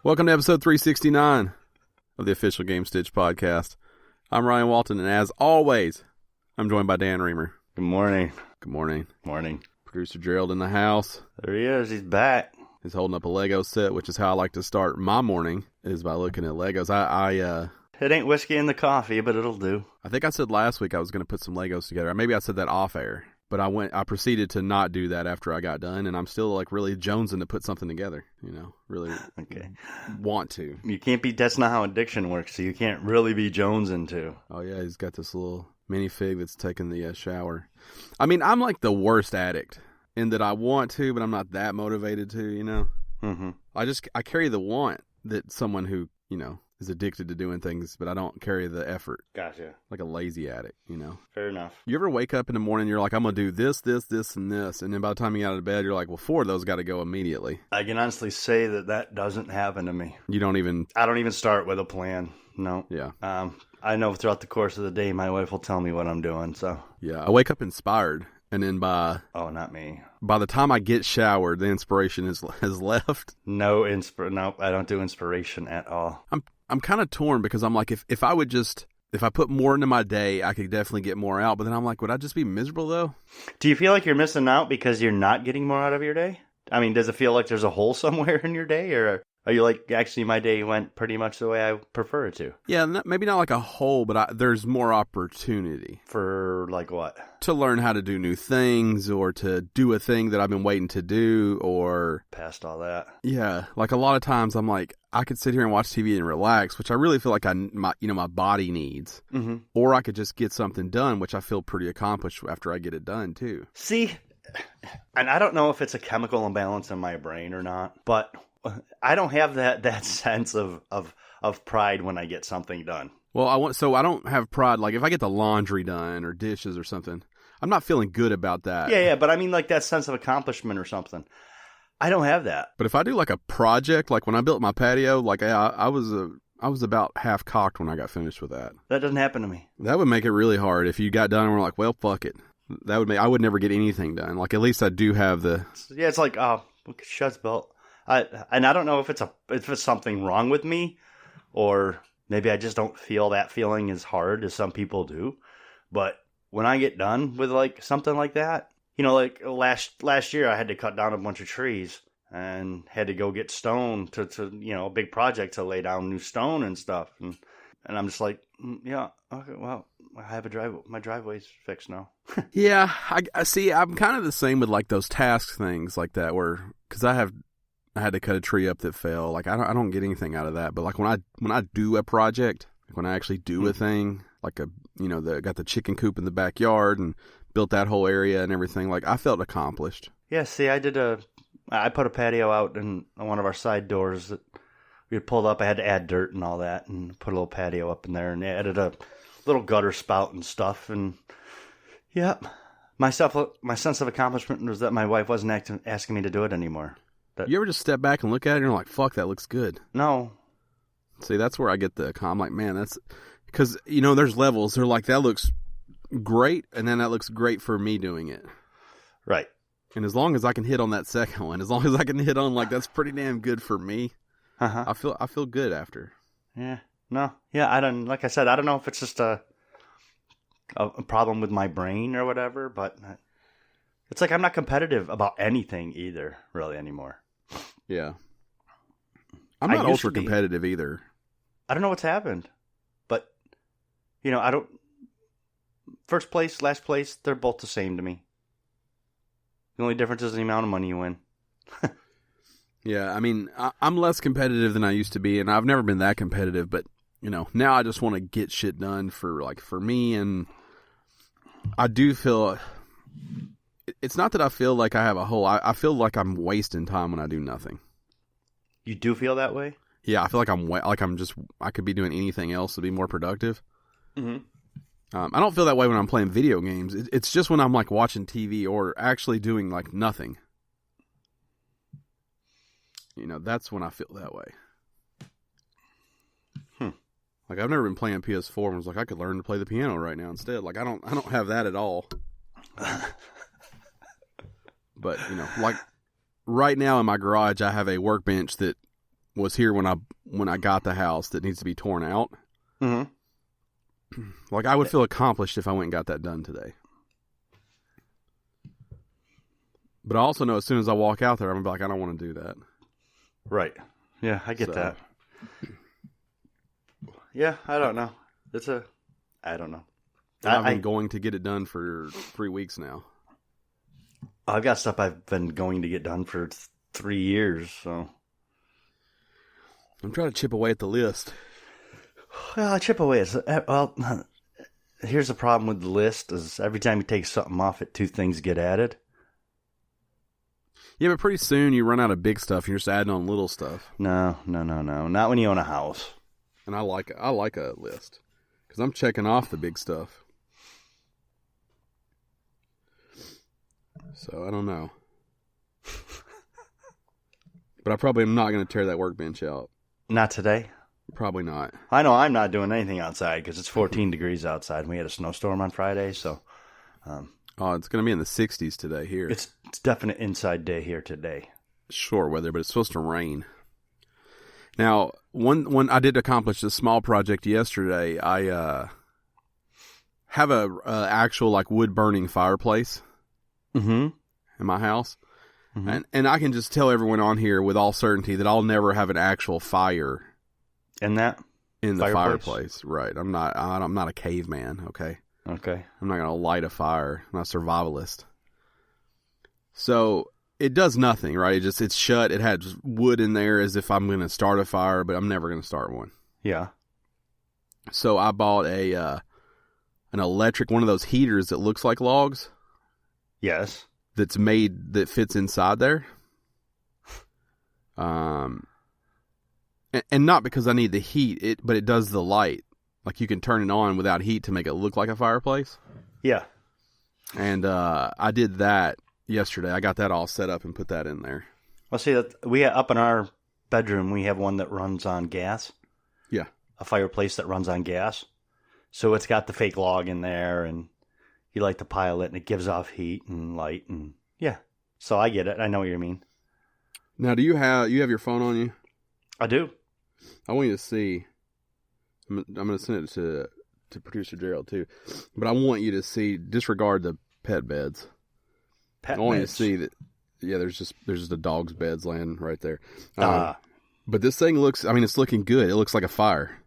Welcome to episode 369 of the official Gamestitch Podcast. I'm Ryan Walton, and as always, I'm joined by Dan Reamer. Good morning. Good morning. Morning. Producer Gerald in the house. There he is. He's back. He's holding up a Lego set, which is how I like to start my morning, is by looking at Legos. It ain't whiskey in the coffee, but it'll do. I think I said last week I was going to put some Legos together. Maybe I said that off air, but I proceeded to not do that after I got done, and I'm still like really jonesing to put something together, really Okay. want to. You can't be, that's not how addiction works, so you can't really be jonesing to. Oh yeah, he's got this little minifig that's taking the shower. I mean, I'm like the worst addict in that I want to, but I'm not that motivated to, Mm-hmm. I carry the want that someone who, is addicted to doing things, but I don't carry the effort. Gotcha. Like a lazy addict, Fair enough. You ever wake up in the morning, you're like, I'm going to do this, this, this, and this, and then by the time you get out of bed, you're like, well, 4 of those got to go immediately. I can honestly say that doesn't happen to me. You don't even... I don't even start with a plan. No. Yeah. I know throughout the course of the day, my wife will tell me what I'm doing, so... Yeah, I wake up inspired, and then Oh, not me. By the time I get showered, the inspiration has left. No, I don't do inspiration at all. I'm kind of torn because I'm like, if I put more into my day, I could definitely get more out. But then I'm like, would I just be miserable though? Do you feel like you're missing out because you're not getting more out of your day? I mean, does it feel like there's a hole somewhere in your day, or are you like, actually, my day went pretty much the way I prefer it to? Yeah, maybe not like a hole, but there's more opportunity. For like what? To learn how to do new things, or to do a thing that I've been waiting to do, or... Past all that. Yeah, like a lot of times I'm like, I could sit here and watch TV and relax, which I really feel like my body needs. Mm-hmm. Or I could just get something done, which I feel pretty accomplished after I get it done too. See, and I don't know if it's a chemical imbalance in my brain or not, but I don't have that sense of pride when I get something done. Well, I don't have pride. Like if I get the laundry done or dishes or something, I'm not feeling good about that. Yeah, but I mean like that sense of accomplishment or something. I don't have that. But if I do like a project, like when I built my patio, like I was about half cocked when I got finished with that. That doesn't happen to me. That would make it really hard if you got done and were like, well, fuck it. That would I would never get anything done. Like at least I do have the... Yeah, it's like, oh, shuts belt. And I don't know if it's something wrong with me, or maybe I just don't feel that feeling as hard as some people do. But when I get done with like something like that, like last year I had to cut down a bunch of trees and had to go get stone to a big project to lay down new stone and stuff. And I'm just like, yeah, okay, well, I have my driveway's fixed now. Yeah, I see. I'm kind of the same with like those task things like that, because I had to cut a tree up that fell. Like I don't get anything out of that. But like when I do a project, like when I actually do a thing, like got the chicken coop in the backyard and built that whole area and everything, like I felt accomplished. Yeah, see, I put a patio out in one of our side doors that we had pulled up. I had to add dirt and all that and put a little patio up in there and added a little gutter spout and stuff. And yeah, my sense of accomplishment was that my wife wasn't asking me to do it anymore. You ever just step back and look at it and you're like, fuck, that looks good? No. See, that's where I get I'm like, man, that's... Because, there's levels. They're like, that looks great, and then that looks great for me doing it. Right. And as long as I can hit on that second one, as long as I can hit on, like, that's pretty damn good for me, I feel good after. Yeah. No. Yeah, like I said, I don't know if it's just a problem with my brain or whatever, but it's like I'm not competitive about anything either, really, anymore. Yeah. I'm not ultra competitive either. I don't know what's happened, but, I don't... First place, last place, they're both the same to me. The only difference is the amount of money you win. Yeah, I mean, I'm less competitive than I used to be, and I've never been that competitive, but, now I just want to get shit done for me, and I do feel... It's not that I feel like I have a hole. I feel like I'm wasting time when I do nothing. You do feel that way? Yeah, I feel like I could be doing anything else to be more productive. Mm-hmm. I don't feel that way when I'm playing video games. It's just when I'm like watching TV or actually doing like nothing. That's when I feel that way. Like I've never been playing PS4 and was like, I could learn to play the piano right now instead. Like I don't have that at all. But like right now in my garage, I have a workbench that was here when I got the house that needs to be torn out. Mm-hmm. Like, I would feel accomplished if I went and got that done today. But I also know as soon as I walk out there, I'm gonna be like, I don't want to do that. Right. Yeah, I get that. Yeah, I don't know. I don't know. I've been going to get it done for 3 weeks now. I've got stuff I've been going to get done for 3 years, so. I'm trying to chip away at the list. Well, I chip away. Well, here's the problem with the list is every time you take something off it, 2 things get added. Yeah, but pretty soon you run out of big stuff and you're just adding on little stuff. No. Not when you own a house. And I like a list because I'm checking off the big stuff. So I don't know. But I probably am not going to tear that workbench out. Not today? Probably not. I know I'm not doing anything outside because it's 14 degrees outside. And we had a snowstorm on Friday, so. It's going to be in the 60s today here. It's definite inside day here today. Short weather, but it's supposed to rain. Now, when I did accomplish this small project yesterday, I have a actual like wood burning fireplace in my house, and I can just tell everyone on here with all certainty that I'll never have an actual fire in the fireplace. Right? I'm not a caveman. Okay. I'm not gonna light a fire. I'm not a survivalist. So. It does nothing, right? It's shut. It has wood in there as if I'm going to start a fire, but I'm never going to start one. Yeah. So I bought an electric, one of those heaters that looks like logs. Yes. That fits inside there. And not because I need the heat, but it does the light. Like you can turn it on without heat to make it look like a fireplace. Yeah. And I did that yesterday. I got that all set up and put that in there. Well, see, we have, up in our bedroom, we have one that runs on gas. Yeah. A fireplace that runs on gas. So it's got the fake log in there, and you light the pile it, and it gives off heat and light, and yeah. So I get it. I know what you mean. Now, do you have your phone on you? I do. I want you to see. I'm going to send it to producer Gerald too, but I want you to see. Disregard the pet beds. I want you to see that, yeah, there's just a dog's beds laying right there. But this thing looks, it's looking good. It looks like a fire.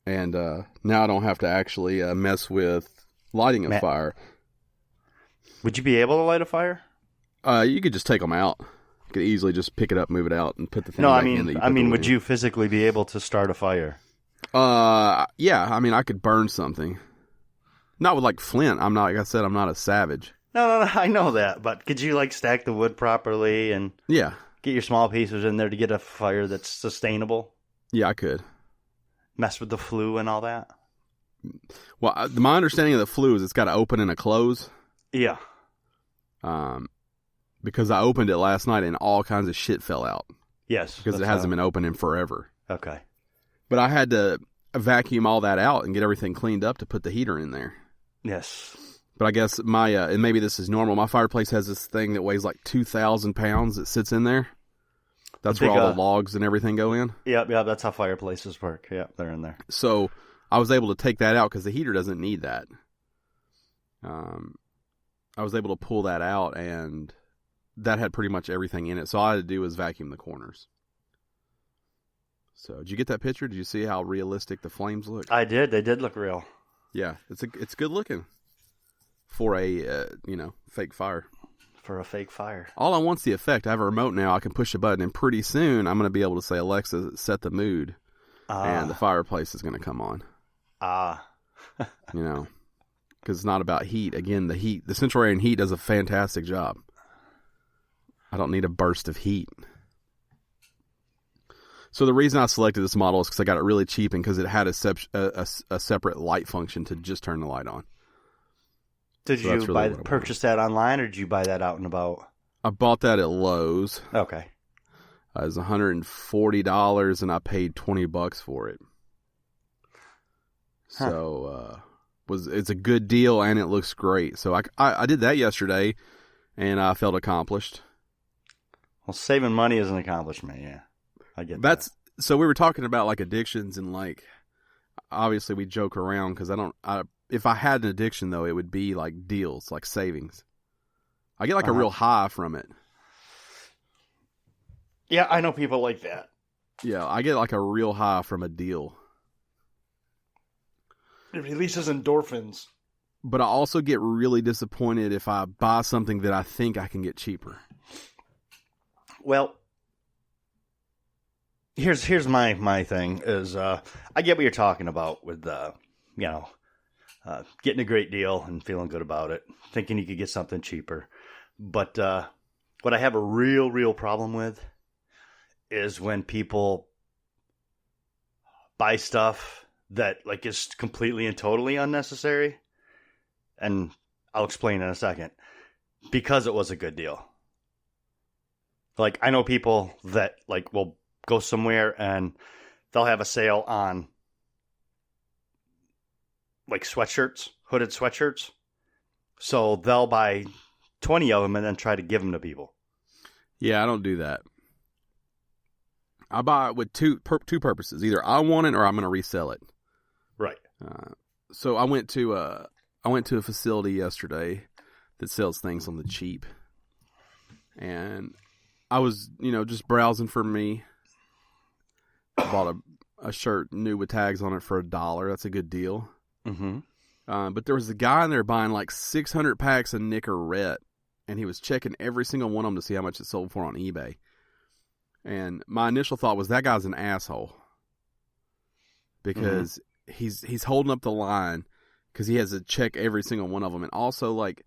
And now I don't have to actually mess with lighting a fire. Would you be able to light a fire? You could just take them out. You could easily just pick it up, move it out, and put the thing back in. Would you physically be able to start a fire? Yeah. I could burn something. Not with like flint. Like I said, I'm not a savage. No, I know that. But could you stack the wood properly and get your small pieces in there to get a fire that's sustainable? Yeah, I could. Mess with the flue and all that? Well, my understanding of the flue is it's got to open and a close. Yeah. Because I opened it last night and all kinds of shit fell out. Yes. Because it hasn't been open in forever. Okay. But I had to vacuum all that out and get everything cleaned up to put the heater in there. Yes. But I guess and maybe this is normal, my fireplace has this thing that weighs like 2,000 pounds that sits in there. That's where all the logs and everything go in. Yep, that's how fireplaces work. Yep, they're in there. So I was able to take that out because the heater doesn't need that. I was able to pull that out, and that had pretty much everything in it. So all I had to do was vacuum the corners. So did you get that picture? Did you see how realistic the flames look? I did. They did look real. Yeah, it's good looking for a fake fire. For a fake fire. All I want's the effect. I have a remote now. I can push a button, and pretty soon I'm going to be able to say, Alexa, set the mood, and the fireplace is going to come on. Because it's not about heat. Again, the central air and heat does a fantastic job. I don't need a burst of heat. So the reason I selected this model is because I got it really cheap and because it had a separate light function to just turn the light on. Did you purchase that online, or did you buy that out and about? I bought that at Lowe's. Okay. It was $140, and I paid $20 for it. Huh. So it's a good deal, and it looks great. So I did that yesterday, and I felt accomplished. Well, saving money is an accomplishment. Yeah, I get that. So we were talking about like addictions and like obviously we joke around because if I had an addiction though, it would be like deals, like savings. I get like a real high from it. Yeah, I know people like that. Yeah, I get like a real high from a deal. It releases endorphins. But I also get really disappointed if I buy something that I think I can get cheaper. Well, here's my thing is I get what you're talking about with getting a great deal and feeling good about it, thinking you could get something cheaper. But what I have a real problem with is when people buy stuff that like is completely and totally unnecessary. And I'll explain in a second. Because it was a good deal. Like, I know people that, like, will go somewhere and they'll have a sale on, like, sweatshirts, hooded sweatshirts. So they'll buy 20 of them and then try to give them to people. Yeah, I don't do that. I buy it with two purposes. Either I want it or I'm going to resell it. Right. So I went to a facility yesterday that sells things on the cheap. And I was, just browsing for me. I bought a shirt new with tags on it for $1. That's a good deal. Mm-hmm. But there was a guy in there buying like 600 packs of Nicorette. And he was checking every single one of them to see how much it sold for on eBay. And my initial thought was that guy's an asshole. Because he's holding up the line. Because he has to check every single one of them. And also, like,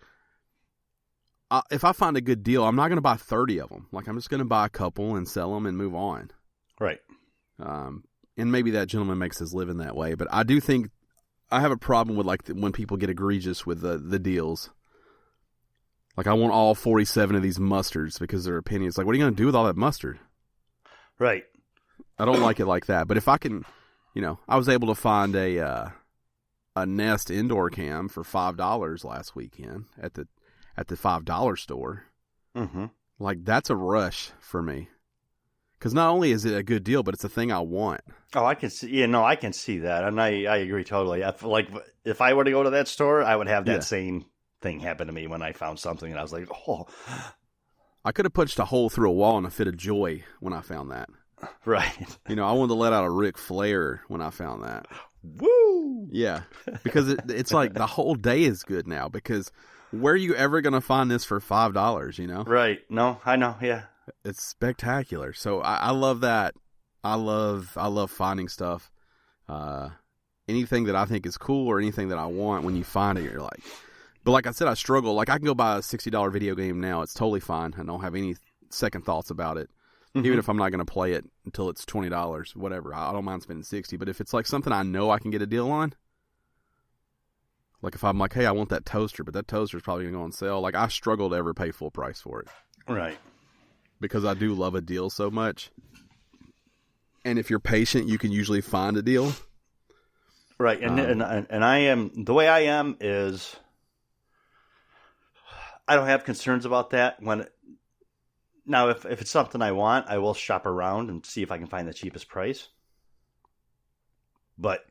if I find a good deal, I'm not going to buy 30 of them. Like, I'm just going to buy a couple and sell them and move on. Right. And maybe that gentleman makes his living that way. But I do think I have a problem with, like, when people get egregious with the deals. Like, I want all 47 of these mustards because their opinions. Like, what are you going to do with all that mustard? Right. I don't like it like that. But if I can, I was able to find a Nest indoor cam for $5 last weekend at the $5 store. Mm-hmm. Like, that's a rush for me. Because not only is it a good deal, but it's a thing I want. Oh, I can see. Yeah, no, I can see that, and I agree totally. If I were to go to that store, I would have that same thing happen to me when I found something, and I was like, oh. I could have punched a hole through a wall in a fit of joy when I found that. Right. I wanted to let out a Ric Flair when I found that. Woo! Yeah, because it's like the whole day is good now. Because where are you ever going to find this for $5? Right? No, I know. Yeah, it's spectacular. So I love that. I love finding stuff. Anything that I think is cool or anything that I want. When you find it, you're like. But like I said, I struggle. Like, I can go buy a $60 video game now. It's totally fine. I don't have any second thoughts about it. Even if I'm not going to play it until it's $20, whatever. I don't mind spending $60. But if it's like something I know I can get a deal on, like if I'm like, hey, I want that toaster, but that toaster's probably going to go on sale. Like, I struggle to ever pay full price for it. Right. Because I do love a deal so much. And if you're patient, you can usually find a deal. Right. And I am, the way I am is, I don't have concerns about that. Now, if it's something I want, I will shop around and see if I can find the cheapest price. But,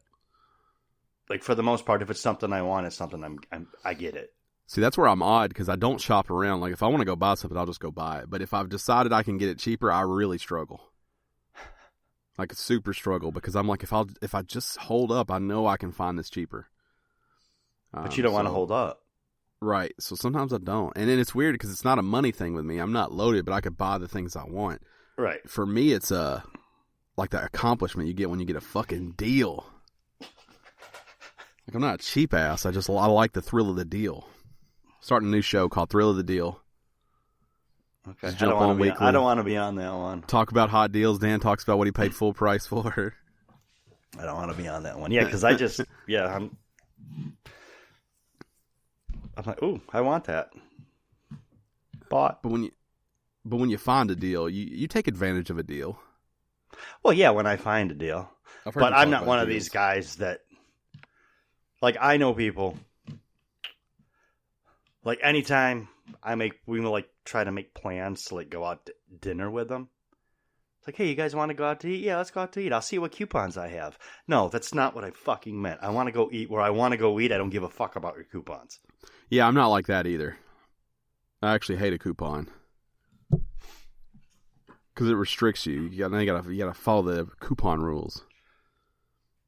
like, for the most part, if it's something I want, it's something I get it. See, that's where I'm odd, because I don't shop around. Like, if I want to go buy something, I'll just go buy it. But if I've decided I can get it cheaper, I really struggle. Like, a super struggle, because I'm like, if I just hold up, I know I can find this cheaper. But you don't want to hold up. Right. So sometimes I don't. And then it's weird because it's not a money thing with me. I'm not loaded, but I could buy the things I want. Right. For me, it's like the accomplishment you get when you get a fucking deal. Like, I'm not a cheap ass. I like the thrill of the deal. Starting a new show called Thrill of the Deal. Okay. I don't want to be on that one. Talk about hot deals. Dan talks about what he paid full price for. I don't want to be on that one. Yeah, because I'm like, ooh, I want that. But when you find a deal, you take advantage of a deal. Well, yeah, when I find a deal. But I'm not one of these guys that, like, I know people, like, anytime we like try to make plans to like go out to dinner with them. It's like, hey, you guys want to go out to eat? Yeah, let's go out to eat. I'll see what coupons I have. No, that's not what I fucking meant. I want to go eat where I want to go eat. I don't give a fuck about your coupons. Yeah, I'm not like that either. I actually hate a coupon because it restricts you. You gotta follow the coupon rules.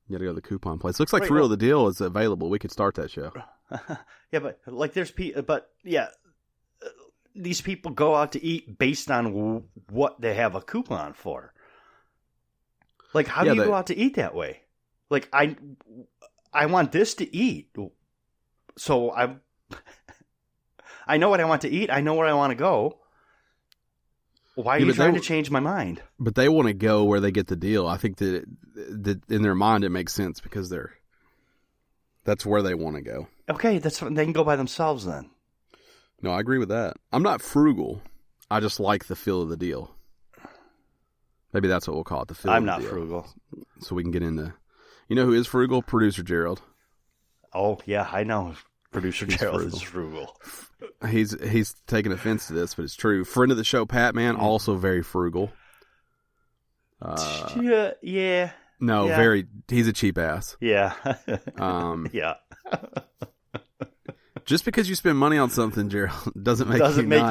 You gotta go to the coupon place. Looks like For Real the Deal is available. We could start that show. Yeah, but like these people go out to eat based on what they have a coupon for. Like, how do you go out to eat that way? Like, I want this to eat, so I know what I want to eat. I know where I want to go. Why are you trying to change my mind? But they want to go where they get the deal. I think that in their mind it makes sense because that's where they want to go. Okay, they can go by themselves then. No, I agree with that. I'm not frugal. I just like the feel of the deal. Maybe that's what we'll call it, the feel of the deal. I'm not frugal. So we can get into... You know who is frugal? Producer Gerald. Oh, yeah, I know. Producer Gerald is frugal. He's taking offense to this, but it's true. Friend of the show, Pat Man, also very frugal. Yeah. No, yeah. very... He's a cheap ass. Yeah. Yeah. Just because you spend money on something, Gerald, doesn't make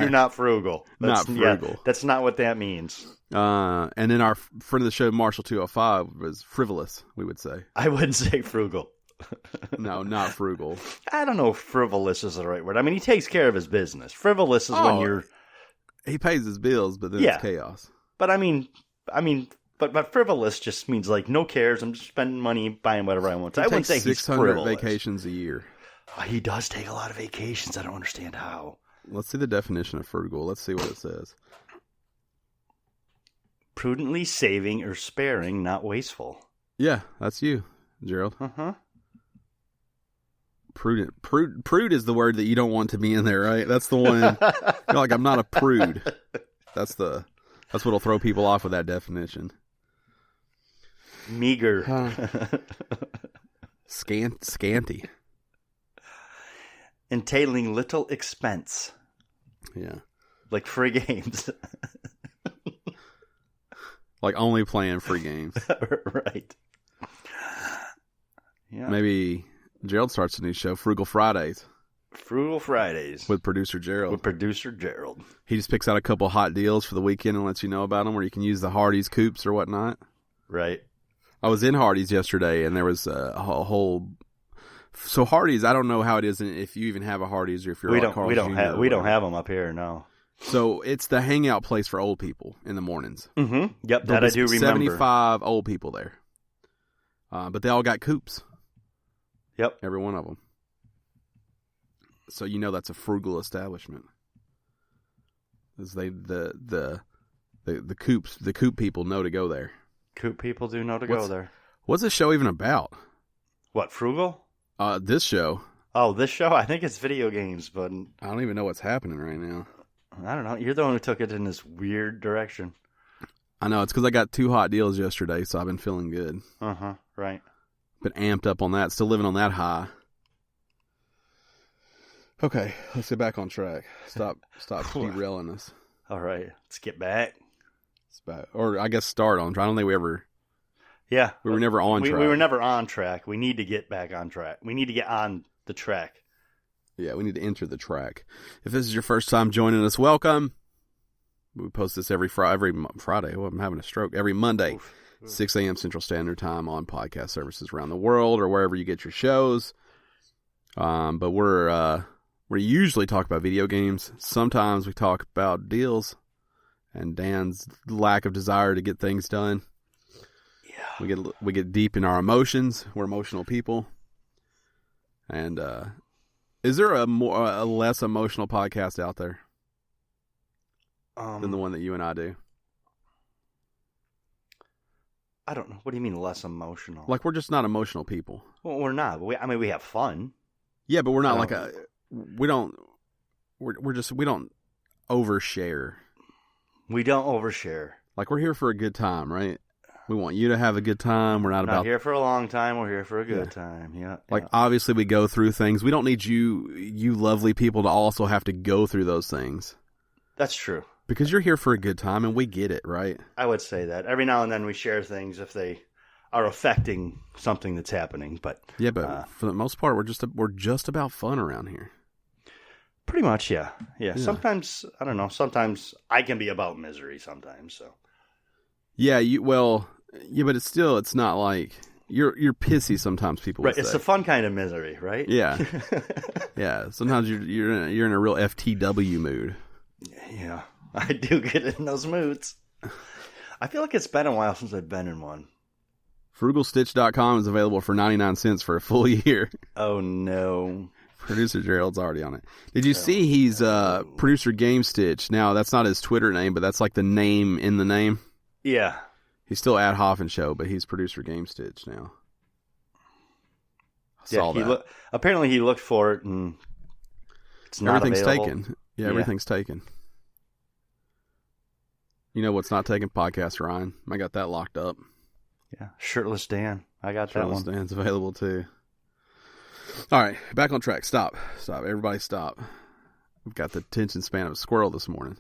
you not frugal. Not frugal. Yeah, that's not what that means. And then our friend of the show, Marshall 205, was frivolous, we would say. I wouldn't say frugal. No, not frugal. I don't know if frivolous is the right word. I mean, he takes care of his business. Frivolous is when you're... He pays his bills, but then it's chaos. But I mean, but frivolous just means like no cares. I'm just spending money buying whatever I want. I wouldn't say he's 600 vacations a year. He does take a lot of vacations. I don't understand how. Let's see the definition of frugal. Let's see what it says. Prudently saving or sparing, not wasteful. Yeah, that's you, Gerald. Uh-huh. Prudent. Prude is the word that you don't want to be in there, right? That's the one. You're like, I'm not a prude. That's what'll throw people off with that definition. Meager. Scanty. Entailing little expense. Yeah. Like free games. Like only playing free games. Right. Yeah. Maybe Gerald starts a new show, Frugal Fridays. Frugal Fridays. With producer Gerald. He just picks out a couple hot deals for the weekend and lets you know about them, where you can use the Hardee's coupes or whatnot. Right. I was in Hardee's yesterday, and there was a whole... So Hardee's, I don't know how it is, if you even have a Hardee's or if you're we don't have them up here, no. So it's the hangout place for old people in the mornings. Mm-hmm. Yep, that I do remember. 75 old people there. But they all got coupes. Yep. Every one of them. So you know that's a frugal establishment. As the coop people know to go there. Coop people do know to go there. What's this show even about? What, frugal? This show. Oh, this show? I think it's video games, but... I don't even know what's happening right now. I don't know. You're the one who took it in this weird direction. I know. It's because I got 2 hot deals yesterday, so I've been feeling good. Uh-huh. Right. Been amped up on that. Still living on that high. Okay. Let's get back on track. Stop derailing us. All right. Let's get back. Or I guess start on track. I don't think we ever... Yeah. We were never on track. We were never on track. We need to get back on track. We need to get on the track. Yeah, we need to enter the track. If this is your first time joining us, welcome. We post this every Friday. Oh, I'm having a stroke. Every Monday, 6 a.m. Central Standard Time on podcast services around the world or wherever you get your shows. But we usually talk about video games. Sometimes we talk about deals and Dan's lack of desire to get things done. We get deep in our emotions. We're emotional people. And is there a less emotional podcast out there than the one that you and I do? I don't know. What do you mean less emotional? Like we're just not emotional people. Well, we're not. We have fun. Yeah, but we're not we don't overshare. We don't overshare. Like we're here for a good time, right? We want you to have a good time. We're not about here for a long time. We're here for a good time. Yeah. Like, obviously, we go through things. We don't need you lovely people to also have to go through those things. That's true. Because you're here for a good time, and we get it, right? I would say that. Every now and then we share things if they are affecting something that's happening. But for the most part, we're just about fun around here. Pretty much, yeah. Sometimes, I don't know, sometimes I can be about misery sometimes, so. Yeah, but it's not like you're pissy sometimes, people would say. It's the fun kind of misery, right? Yeah. Yeah, sometimes you're in a real FTW mood. Yeah, I do get in those moods. I feel like it's been a while since I've been in one. Frugalstitch.com is available for 99 cents for a full year. Oh, no. Producer Gerald's already on it. Did you see he's producer Gamestitch? Now, that's not his Twitter name, but that's like the name in the name. Yeah. He's still at Hoffen Show, but he's producer Gamestitch now. I saw that. Apparently he looked for it and it's not Everything's available. taken. Yeah, everything's taken. You know what's not taken? Podcast Ryan. I got that locked up. Yeah. Shirtless Dan. I got that one. Shirtless Dan's available too. All right, back on track. Stop. Everybody stop. We've got the attention span of a squirrel this morning.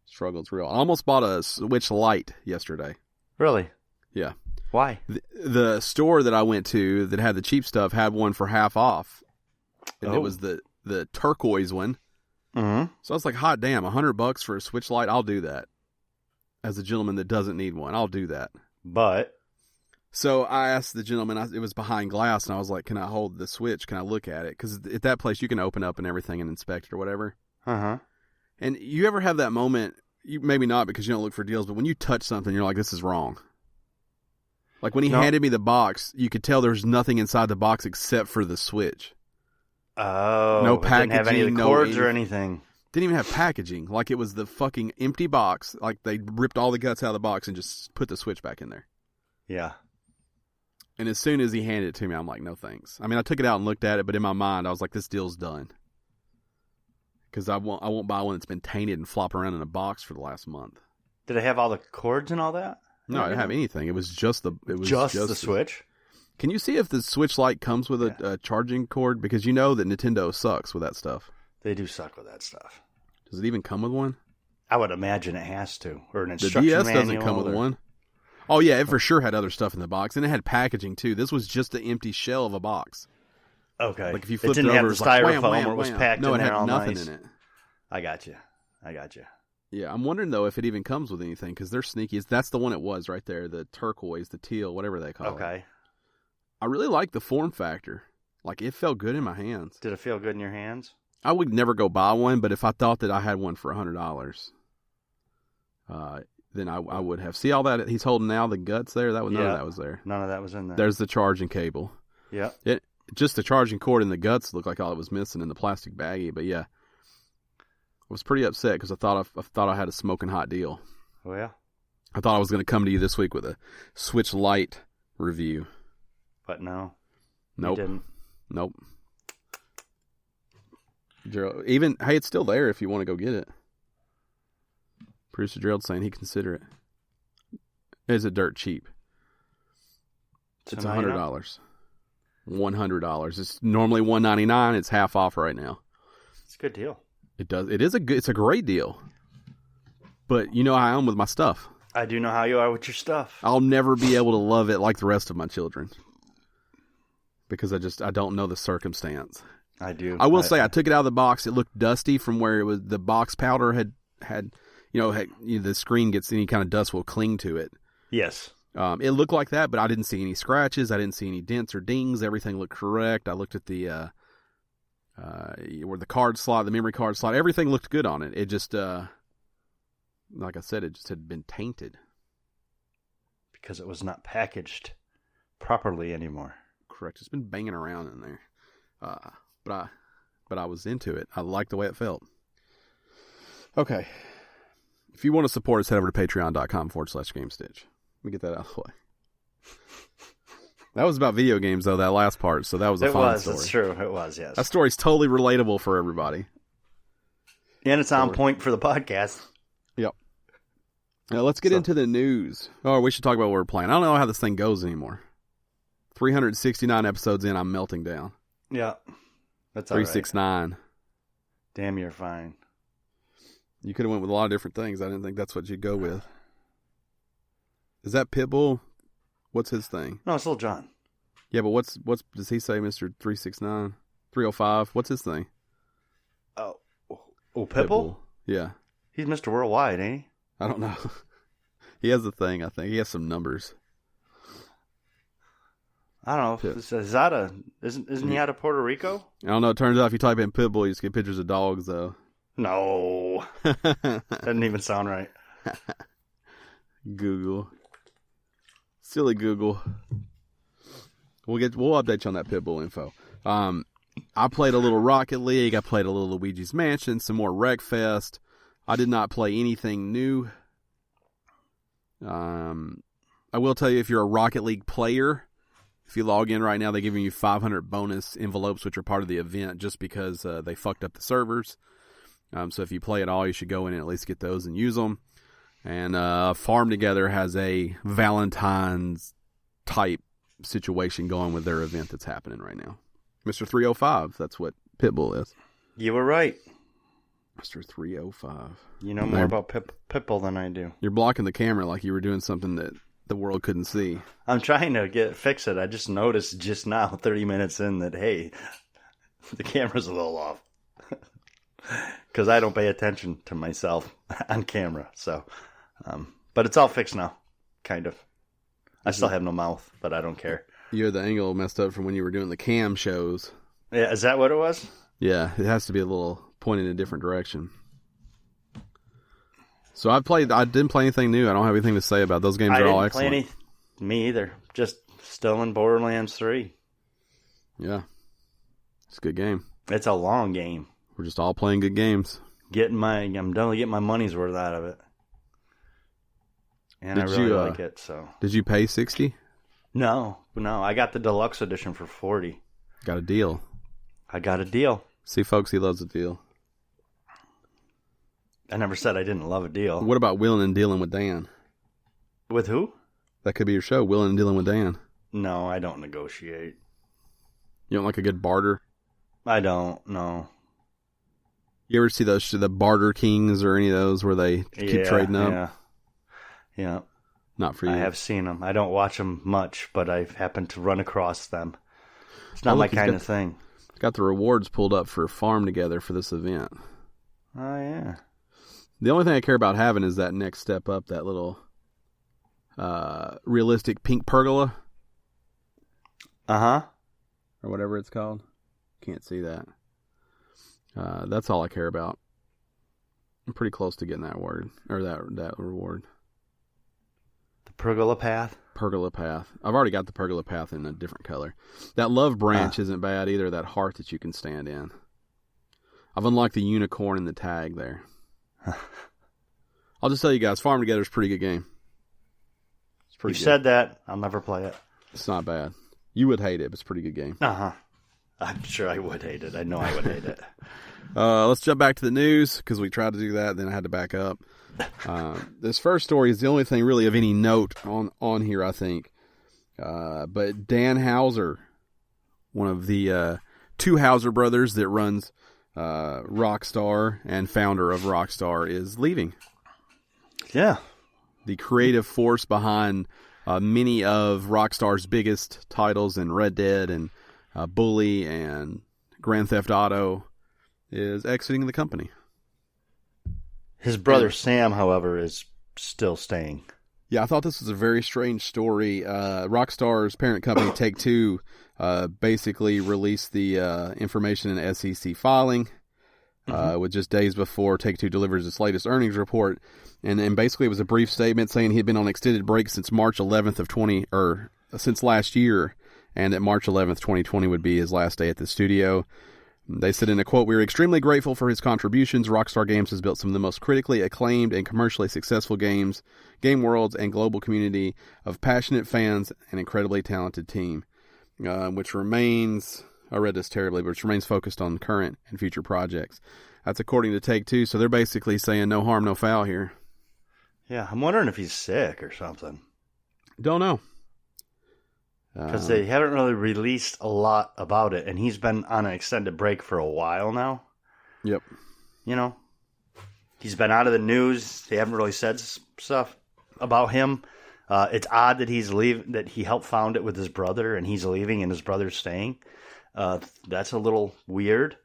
Struggle's real. I almost bought a Switch Lite yesterday. Really? Yeah. Why? The store that I went to that had the cheap stuff had one for half off. And it was the turquoise one. Mm-hmm. So I was like, hot damn, $100 for a Switch Lite? I'll do that. As a gentleman that doesn't need one, I'll do that. But... So I asked the gentleman, it was behind glass, and I was like, can I hold the Switch? Can I look at it? Because at that place, you can open up and everything and inspect it or whatever. Uh-huh. And you ever have that moment, maybe not because you don't look for deals, but when you touch something, you're like, this is wrong. Like when he handed me the box, you could tell there was nothing inside the box except for the Switch. Oh. No packaging. Didn't have any of the cords or anything. Didn't even have packaging. Like it was the fucking empty box. Like they ripped all the guts out of the box and just put the Switch back in there. Yeah. And as soon as he handed it to me, I'm like, no thanks. I mean, I took it out and looked at it, but in my mind, I was like, this deal's done. Because I won't buy one that's been tainted and flop around in a box for the last month. Did it have all the cords and all that? No, I didn't have anything. It was just the Switch. Can you see if the Switch Lite comes with a charging cord? Because you know that Nintendo sucks with that stuff. They do suck with that stuff. Does it even come with one? I would imagine it has to, or an instruction manual. The DS manual doesn't come with one. Oh, yeah, it for sure had other stuff in the box. And it had packaging, too. This was just the empty shell of a box. Okay. Like if you flipped it didn't over, have the like, styrofoam wham, wham, or it was wham. packed in there all No, it had nothing nice. in it. I got you. Yeah, I'm wondering, though, if it even comes with anything, because they're sneaky. That's the one it was right there, the turquoise, the teal, whatever they call it. Okay. I really like the form factor. Like, it felt good in my hands. Did it feel good in your hands? I would never go buy one, but if I thought that I had one for $100, then I would have. See all that he's holding now, the guts there? None of that was there. None of that was in there. There's the charging cable. Yeah. Just the charging cord and the guts looked like all it was missing in the plastic baggie. But yeah, I was pretty upset because I thought I had a smoking hot deal. Oh yeah. I thought I was going to come to you this week with a Switch Lite review. But no. Nope. You didn't. Nope. Even hey, it's still there if you want to go get it. Producer Gerald saying he'd consider it. It's a dirt cheap. It's $100. $100. It's normally $199. It's half off right now. It's a good deal. It's a great deal. But you know how I am with my stuff. I do know how you are with your stuff. I'll never be able to love it like the rest of my children. Because I don't know the circumstance. I do. I will say I took it out of the box. It looked dusty from where it was. The box powder had the screen gets any kind of dust will cling to it. Yes. It looked like that, but I didn't see any scratches. I didn't see any dents or dings. Everything looked correct. I looked at the where the card slot, the memory card slot, everything looked good on it. It just, like I said, it just had been tainted. Because it was not packaged properly anymore. Correct. It's been banging around in there. But I was into it. I liked the way it felt. Okay. If you want to support us, head over to patreon.com/Gamestitch. Let me get that out of the way. That was about video games, though, that last part, so that was a fun story. It's true. It was, yes. That story's totally relatable for everybody. And it's on point for the podcast. Yep. Now let's get into the news. Oh, we should talk about what we're playing. I don't know how this thing goes anymore. 369 episodes in, I'm melting down. Yeah. That's all right. 369. Damn, you're fine. You could have went with a lot of different things. I didn't think that's what you'd go with. Is that Pitbull? What's his thing? No, it's Lil Jon. Yeah, but what's does he say, Mr. 369? 305? What's his thing? Oh, Pitbull? Yeah. He's Mr. Worldwide, ain't he? I don't know. He has a thing, I think. He has some numbers. I don't know. Isn't he out of Puerto Rico? I don't know. It turns out if you type in Pitbull, you just get pictures of dogs, though. No. Doesn't even sound right. Google. Silly Google. We'll update you on that Pitbull info. I played a little Rocket League. I played a little Luigi's Mansion, some more Wreckfest. I did not play anything new. I will tell you, if you're a Rocket League player, if you log in right now, they're giving you 500 bonus envelopes, which are part of the event, just because they fucked up the servers. So if you play at all, you should go in and at least get those and use them. And Farm Together has a Valentine's type situation going with their event that's happening right now. Mr. 305, that's what Pitbull is. You were right. Mr. 305. You know more about Pitbull than I do. You're blocking the camera like you were doing something that the world couldn't see. I'm trying to fix it. I just noticed just now, 30 minutes in, that, hey, the camera's a little off. Because I don't pay attention to myself on camera. So, but it's all fixed now, kind of. I still have no mouth, but I don't care. You had the angle messed up from when you were doing the cam shows. Yeah, is that what it was? Yeah, it has to be a little pointed in a different direction. So I didn't play anything new. I don't have anything to say about those games. Are all excellent. Me either. Just still in Borderlands 3. Yeah, it's a good game. It's a long game. We're just all playing good games. I'm definitely getting my money's worth out of it. And I really like it. So did you pay $60? No. I got the deluxe edition for $40. Got a deal. I got a deal. See, folks, he loves a deal. I never said I didn't love a deal. What about Willing and Dealing with Dan? With who? That could be your show, Willing and Dealing with Dan. No, I don't negotiate. You don't like a good barter? I don't, no. You ever see the Barter Kings or any of those where they keep trading up? Yeah. Not for you. I have seen them. I don't watch them much, but I've happened to run across them. It's not my kind of thing. Got the rewards pulled up for Farm Together for this event. Oh, yeah. The only thing I care about having is that next step up, that little realistic pink pergola. Uh-huh. Or whatever it's called. Can't see that. That's all I care about. I'm pretty close to getting that word, or that reward. The pergola path? Pergola path. I've already got the pergola path in a different color. That love branch isn't bad either, that heart that you can stand in. I've unlocked the unicorn in the tag there. I'll just tell you guys, Farm Together is a pretty good game. It's pretty good. You said that. I'll never play it. It's not bad. You would hate it, but it's a pretty good game. Uh-huh. I'm sure I would hate it. I know I would hate it. Let's jump back to the news, because we tried to do that, then I had to back up. This first story is the only thing really of any note on here, I think. But Dan Houser, one of the two Houser brothers that runs Rockstar and founder of Rockstar, is leaving. Yeah. The creative force behind many of Rockstar's biggest titles in Red Dead and Bully and Grand Theft Auto is exiting the company. His brother Sam, however, is still staying. Yeah, I thought this was a very strange story. Rockstar's parent company, Take-Two, basically released the information in SEC filing with just days before Take-Two delivers its latest earnings report. And basically it was a brief statement saying he had been on extended break since March 11th of since last year, and that March 11th, 2020 would be his last day at the studio. They said in a quote, "We are extremely grateful for his contributions. Rockstar Games has built some of the most critically acclaimed and commercially successful games, game worlds, and global community of passionate fans and incredibly talented team," which remains, I read this terribly, but which remains focused on current and future projects. That's according to Take-Two, so they're basically saying no harm, no foul here. Yeah, I'm wondering if he's sick or something. Don't know. Because they haven't really released a lot about it, and he's been on an extended break for a while now. Yep. You know, he's been out of the news. They haven't really said stuff about him. It's odd that he's leaving. That he helped found it with his brother, and he's leaving, and his brother's staying. That's a little weird.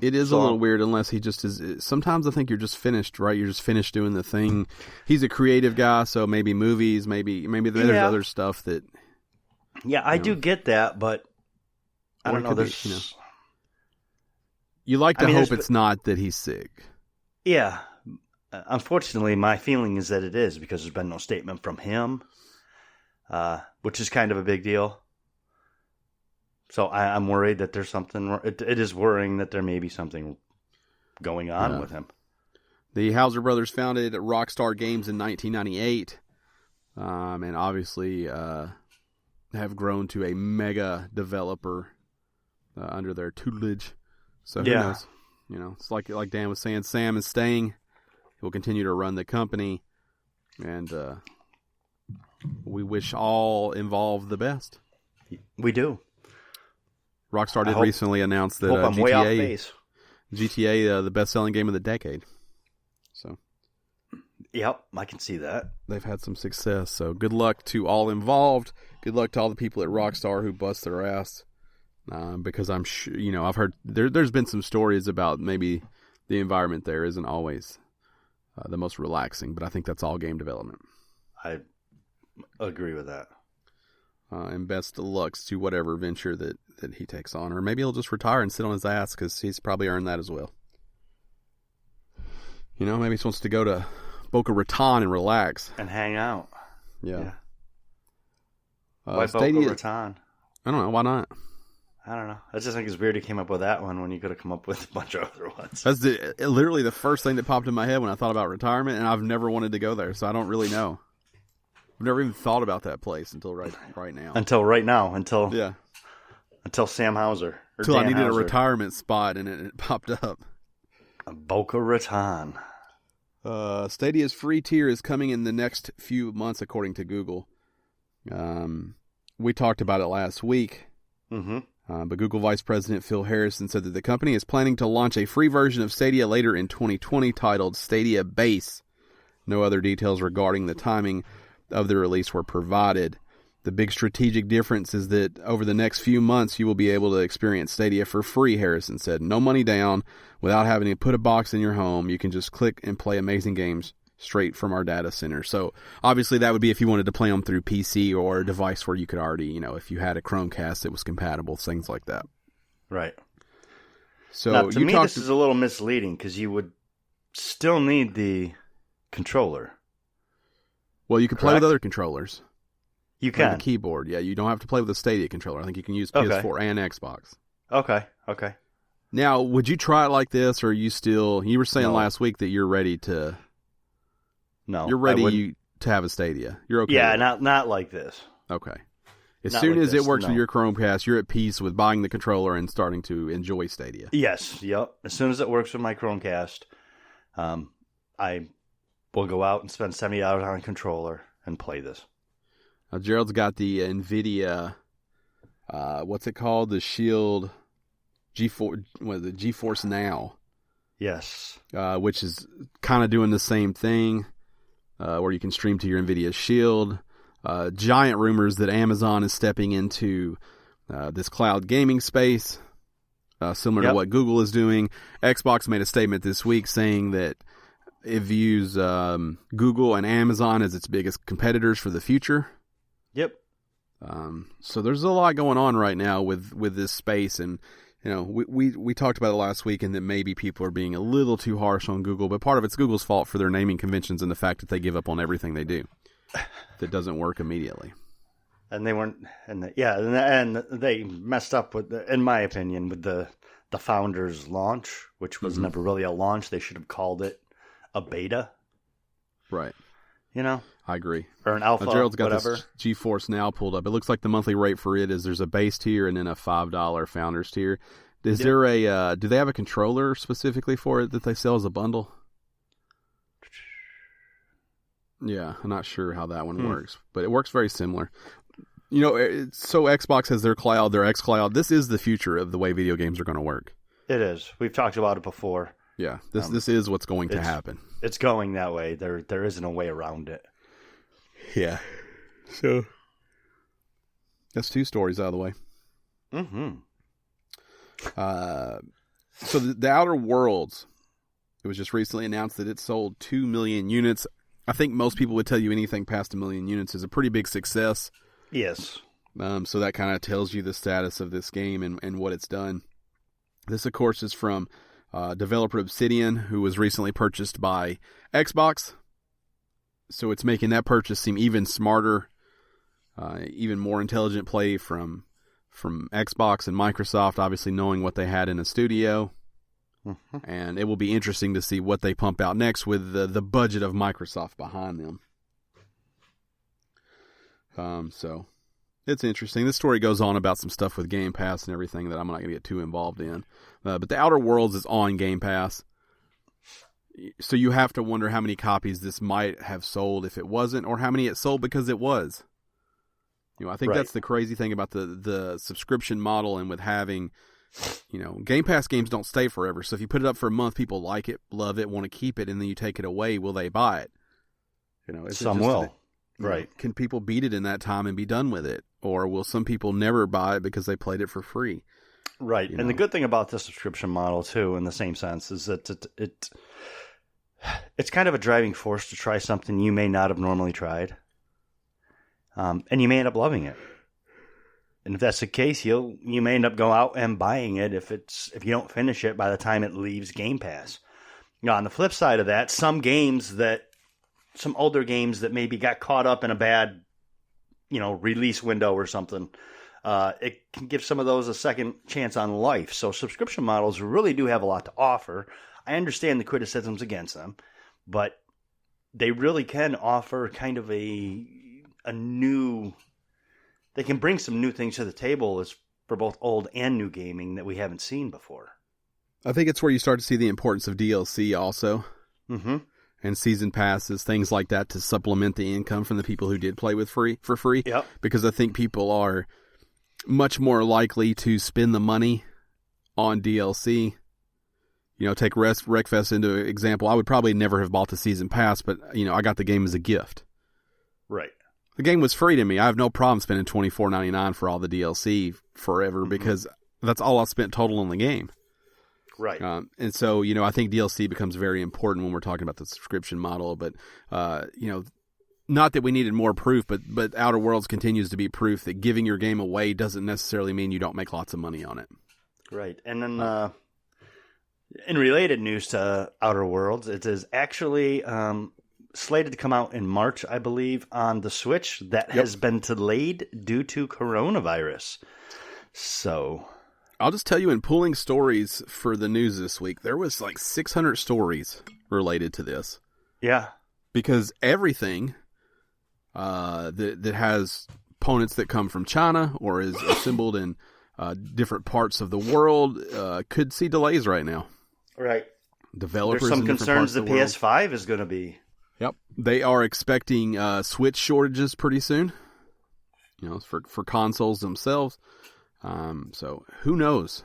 It is a little weird unless he just is. Sometimes I think you're just finished, right? You're just finished doing the thing. He's a creative guy, so maybe movies, maybe there's other stuff that. Yeah, I do get that, but I don't know. There's, you like to hope it's not that he's sick. Yeah. Unfortunately, my feeling is that it is because there's been no statement from him, which is kind of a big deal. So I'm worried that there's something. It is worrying that there may be something going on with him. The Houser brothers founded Rockstar Games in 1998, and obviously have grown to a mega developer under their tutelage. So who knows? You know, it's like Dan was saying. Sam is staying. He will continue to run the company, and we wish all involved the best. We do. Rockstar did recently announce that I'm way off base. GTA, the best-selling game of the decade. So, yep, I can see that. They've had some success. So, good luck to all involved. Good luck to all the people at Rockstar who bust their ass. Because I'm sure, I've heard there's been some stories about maybe the environment there isn't always the most relaxing, but I think that's all game development. I agree with that. And best of luck to whatever venture that he takes on. Or maybe he'll just retire and sit on his ass because he's probably earned that as well. Maybe he wants to go to Boca Raton and relax. And hang out. Yeah. Why Stadia, Boca Raton? I don't know. Why not? I don't know. I just think it's weird he came up with that one when you could have come up with a bunch of other ones. That's literally the first thing that popped in my head when I thought about retirement, and I've never wanted to go there, so I don't really know. I've never even thought about that place until right now. Until Sam Houser. Until I needed a retirement spot, and it popped up. Boca Raton. Stadia's free tier is coming in the next few months, according to Google. We talked about it last week. Mm-hmm. But Google Vice President Phil Harrison said that the company is planning to launch a free version of Stadia later in 2020 titled Stadia Base. No other details regarding the timing of the release were provided. The big strategic difference is that over the next few months, you will be able to experience Stadia for free, Harrison said. No money down, without having to put a box in your home. You can just click and play amazing games straight from our data center. So obviously that would be if you wanted to play them through PC or a device where you could already, if you had a Chromecast that was compatible, things like that. Right. So now, to me, this is a little misleading because you would still need the controller. Well, you can play with other controllers. You can. The keyboard, yeah. You don't have to play with a Stadia controller. I think you can use PS4 and Xbox. Okay. Now, would you try it like this, or are you still... You were saying last week that you're ready to... No. You're ready to have a Stadia. You're okay. Yeah, not like this. Okay. As soon as it works with your Chromecast, you're at peace with buying the controller and starting to enjoy Stadia. Yes, yep. As soon as it works with my Chromecast, I will go out and spend $70 on a controller and play this. Gerald's got the NVIDIA, what's it called? The Shield GeForce Now. Yes. Which is kind of doing the same thing, where you can stream to your NVIDIA Shield. Giant rumors that Amazon is stepping into this cloud gaming space, similar to what Google is doing. Xbox made a statement this week saying that it views Google and Amazon as its biggest competitors for the future. Yep. So there's a lot going on right now with this space, and we talked about it last week, and that maybe people are being a little too harsh on Google, but part of it's Google's fault for their naming conventions and the fact that they give up on everything they do that doesn't work immediately. And they weren't, and they messed up with, in my opinion, with the Founders launch, which was never really a launch. They should have called it a beta. Right. I agree. Or an alpha, Gerald's got whatever. this GeForce Now pulled up. It looks like the monthly rate for it is there's a base tier and then a $5 Founders tier. Is there a, do they have a controller specifically for it that they sell as a bundle? Yeah, I'm not sure how that one works, but it works very similar. You know, so Xbox has their cloud, their xCloud. This is the future of the way video games are going to work. It is. We've talked about it before. Yeah, this is what's going to happen. It's going that way. There isn't a way around it. Yeah. So that's 2 stories out of the way. Mm-hmm. So the Outer Worlds, it was just recently announced that it sold 2 million units. I think most people would tell you anything past 1 million units is a pretty big success. Yes. So that kind of tells you the status of this game and what it's done. This, of course, is from developer Obsidian, who was recently purchased by Xbox. So it's making that purchase seem even smarter, even more intelligent play from Xbox and Microsoft, obviously knowing what they had in a studio. Mm-hmm. And it will be interesting to see what they pump out next with the budget of Microsoft behind them. So it's interesting. This story goes on about some stuff with Game Pass and everything that I'm not going to get too involved in. But The Outer Worlds is on Game Pass. So you have to wonder how many copies this might have sold if it wasn't, or how many it sold because it was. You know, I think that's the crazy thing about the subscription model, and with having, you know, Game Pass games don't stay forever. So if you put it up for a month, people like it, love it, want to keep it, and then you take it away, will they buy it? You know, some will. Right. Can people beat it in that time and be done with it? Or will some people never buy it because they played it for free? Right. And the good thing about the subscription model, too, in the same sense, is that it's kind of a driving force to try something you may not have normally tried. And you may end up loving it. And if that's the case, you may end up going out and buying it if you don't finish it by the time it leaves Game Pass. Now, on the flip side of that, some older games that maybe got caught up in a bad, release window or something, it can give some of those a second chance on life. So subscription models really do have a lot to offer. I understand the criticisms against them, but they really can offer kind of a new... They can bring some new things to the table as for both old and new gaming that we haven't seen before. I think it's where you start to see the importance of DLC also. Mm-hmm. And season passes, things like that, to supplement the income from the people who did play for free. Yep. Because I think people are much more likely to spend the money on DLC. You know, take Wreckfest into example. I would probably never have bought the season pass, but, I got the game as a gift. Right. The game was free to me. I have no problem spending $24.99 for all the DLC forever, because that's all I spent total on the game. Right. And so, I think DLC becomes very important when we're talking about the subscription model. But, not that we needed more proof, but Outer Worlds continues to be proof that giving your game away doesn't necessarily mean you don't make lots of money on it. Right. And then in related news to Outer Worlds, it is actually... slated to come out in March, I believe, on the Switch. That has been delayed due to coronavirus. So, I'll just tell you, in pulling stories for the news this week, there was like 600 stories related to this. Yeah. Because everything that has components that come from China or is assembled in different parts of the world could see delays right now. Right. Developers. There's some concerns the PS5 is going to be. Yep. They are expecting Switch shortages pretty soon, for consoles themselves. So who knows?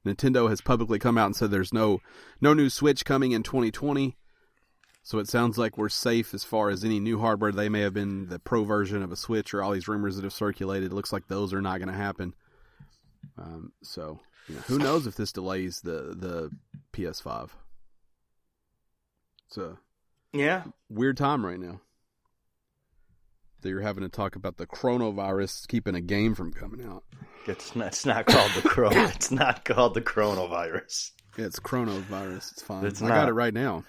Nintendo has publicly come out and said there's no new Switch coming in 2020. So it sounds like we're safe as far as any new hardware. They may have been the pro version of a Switch, or all these rumors that have circulated. It looks like those are not going to happen. So who knows if this delays the PS5. So. Yeah. Weird time right now. That you're having to talk about the coronavirus keeping a game from coming out. It's not called the It's not called the coronavirus. Yeah, it's coronavirus. It's fine. It's I got it right now.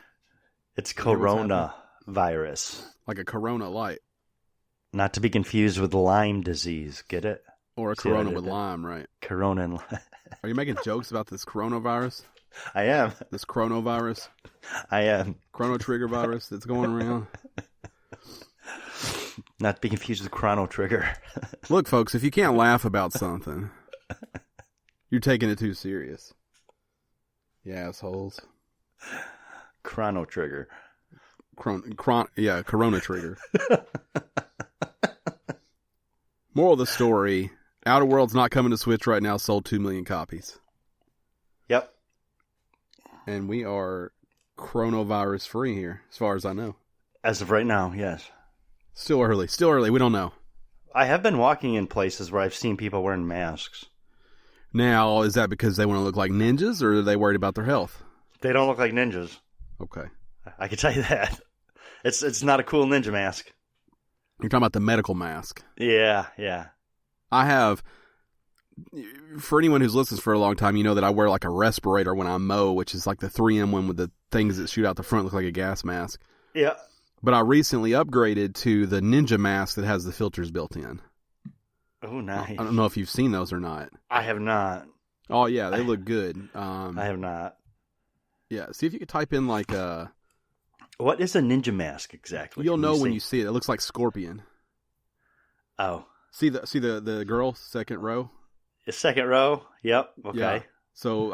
It's coronavirus. Like a Corona Light. Not to be confused with Lyme disease. Get it? Or a Corona with Lyme, right? Corona and Lyme. Are you making jokes about this coronavirus? I am. This coronavirus? I am. Chrono Trigger virus that's going around? Not to be confused with Chrono Trigger. Look, folks, if you can't laugh about something, you're taking it too serious. You assholes. Chrono Trigger. Corona Trigger. Moral of the story, Outer Worlds not coming to Switch right now, sold 2 million copies. Yep. And we are coronavirus free here, as far as I know. As of right now, yes. Still early. We don't know. I have been walking in places where I've seen people wearing masks. Now, is that because they want to look like ninjas, or are they worried about their health? They don't look like ninjas. Okay. I can tell you that. It's not a cool ninja mask. You're talking about the medical mask. Yeah. I have, for anyone who's listened for a long time, you know that I wear like a respirator when I mow, which is like the 3M one with the things that shoot out the front, look like a gas mask. Yeah. But I recently upgraded to the ninja mask that has the filters built in. Oh, nice. I don't know if you've seen those or not. I have not. Oh, yeah, they look good. I have not. Yeah, see if you could type in like what is a ninja mask exactly? You'll know when you see it. It looks like Scorpion. Oh. See the girl, second row? The second row? Yep. Okay. Yeah. So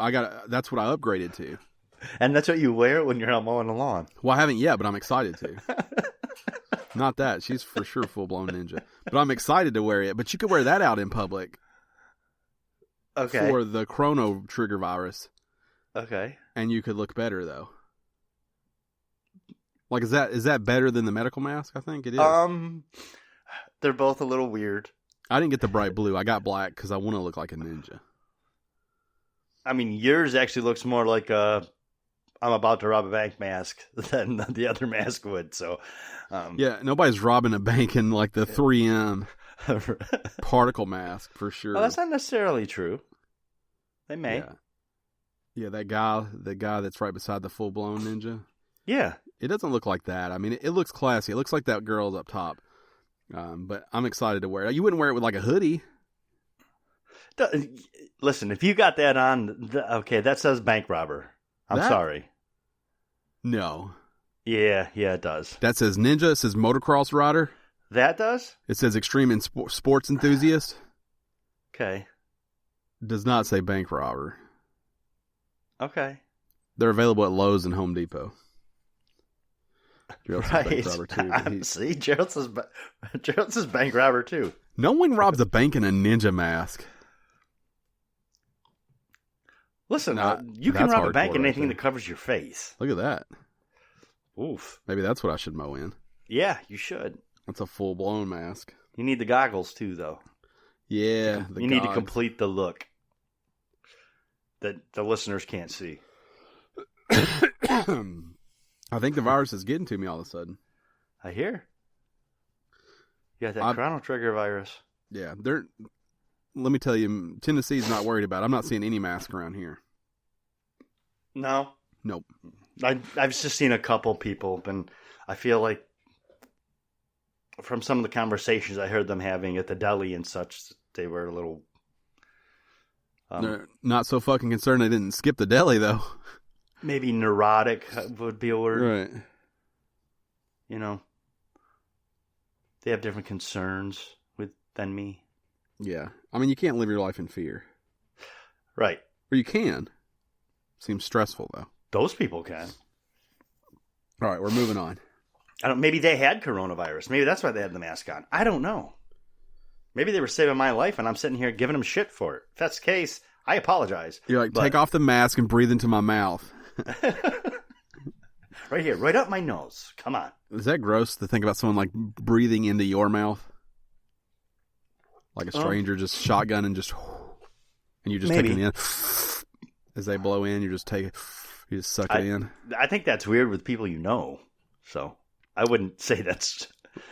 that's what I upgraded to. And that's what you wear when you're out mowing the lawn? Well, I haven't yet, but I'm excited to. Not that. She's for sure full-blown ninja. But I'm excited to wear it. But you could wear that out in public. Okay. For the Chrono Trigger virus. Okay. And you could look better, though. Like, is that better than the medical mask? I think it is. They're both a little weird. I didn't get the bright blue. I got black because I want to look like a ninja. I mean, yours actually looks more like a I'm about to rob a bank mask than the other mask would. So, yeah, nobody's robbing a bank in like the 3M particle mask for sure. Well, that's not necessarily true. They may. Yeah, the guy that's right beside the full-blown ninja. Yeah. It doesn't look like that. I mean, it looks classy. It looks like that girl's up top. But I'm excited to wear it. You wouldn't wear it with like a hoodie. Listen, if you got that on, okay, that says bank robber. I'm sorry. No. Yeah, it does. That says ninja. It says motocross rider. That does? It says extreme and sports enthusiast. Okay. Does not say bank robber. Okay. They're available at Lowe's and Home Depot. Gerald right. Bank robber too, See, Gerald says bank robber too. No one robs a bank in a ninja mask. Listen, you can rob a bank in anything that covers your face. Look at that. Oof. Maybe that's what I should mow in. Yeah, you should. That's a full-blown mask. You need the goggles too, though. Yeah. You need to complete the look that the listeners can't see. I think the virus is getting to me all of a sudden. I hear. You got that Chrono Trigger virus. Yeah. Let me tell you, Tennessee's not worried about it. I'm not seeing any mask around here. No? Nope. I've just seen a couple people, and I feel like from some of the conversations I heard them having at the deli and such, they were a little... They're not so fucking concerned they didn't skip the deli, though. Maybe neurotic would be a word. Right. You know, they have different concerns than me. Yeah. I mean, you can't live your life in fear. Right. Or you can. Seems stressful, though. Those people can. All right, we're moving on. Maybe they had coronavirus. Maybe that's why they had the mask on. I don't know. Maybe they were saving my life, and I'm sitting here giving them shit for it. If that's the case, I apologize. You're like, take off the mask and breathe into my mouth. Right here, right up my nose. Come on. Is that gross to think about someone like breathing into your mouth? Like a stranger just shotgun and you're just taking it in. As they blow in, you just suck it in. I think that's weird with people you know. So I wouldn't say that's...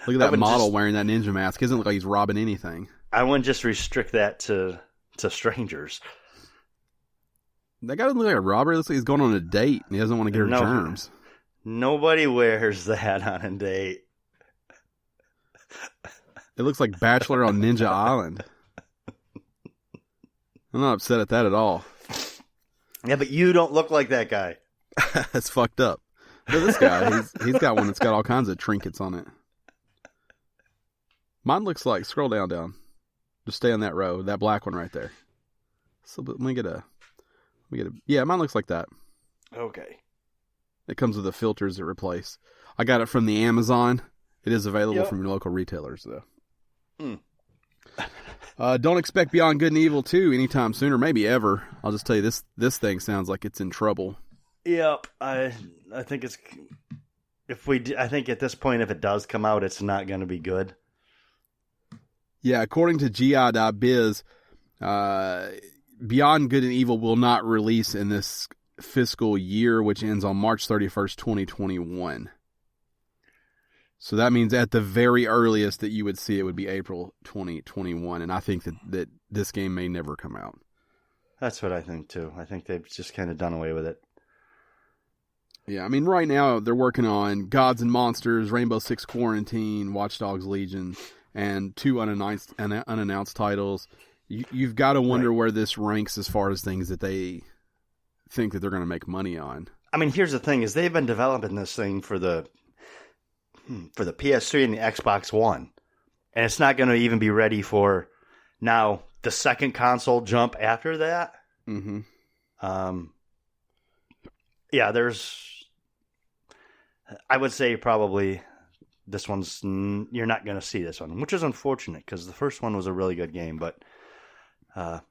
Look at that model wearing that ninja mask. He doesn't look like he's robbing anything. I wouldn't just restrict that to strangers. That guy doesn't look like a robber. It looks like he's going on a date and he doesn't want to get her germs. Nobody wears that on a date. It looks like Bachelor on Ninja Island. I'm not upset at that at all. Yeah, but you don't look like that guy. That's fucked up. Look at this guy. He's got one that's got all kinds of trinkets on it. Mine looks like, scroll down. Just stay on that row, that black one right there. So let me get a, yeah, mine looks like that. Okay. It comes with the filters that replace. I got it from the Amazon. It is available from your local retailers, though. Don't expect Beyond Good and Evil 2 anytime soon, or maybe ever. I'll just tell you, this thing sounds like it's in trouble. Yep, I think it's... I think at this point, if it does come out, it's not going to be good. Yeah, according to GI.biz, Beyond Good and Evil will not release in this fiscal year, which ends on March 31st, 2021. So that means at the very earliest that you would see it would be April 2021, and I think that this game may never come out. That's what I think, too. I think they've just kind of done away with it. Yeah, I mean, right now they're working on Gods and Monsters, Rainbow Six Quarantine, Watch Dogs Legion, and 2 unannounced titles. You've got to wonder where this ranks as far as things that they think that they're going to make money on. I mean, here's the thing: is they've been developing this thing for the PS3 and the Xbox One, and it's not going to even be ready for now the second console jump after that. Mm-hmm. Yeah, I would say probably this one's, you're not going to see this one, which is unfortunate because the first one was a really good game. But I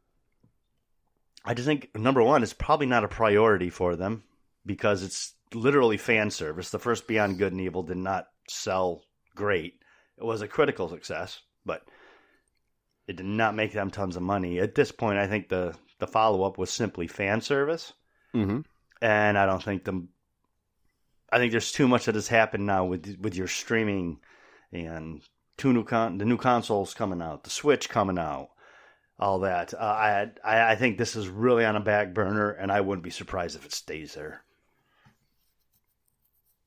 just think, number one, it's probably not a priority for them because it's literally fan service. The first Beyond Good and Evil did not sell great. It was a critical success, but it did not make them tons of money. At this point, I think the follow-up was simply fan service. Mm-hmm. And I don't think I think there's too much that has happened now with your streaming and the new consoles coming out, the Switch coming out, all that. I think this is really on a back burner, and I wouldn't be surprised if it stays there.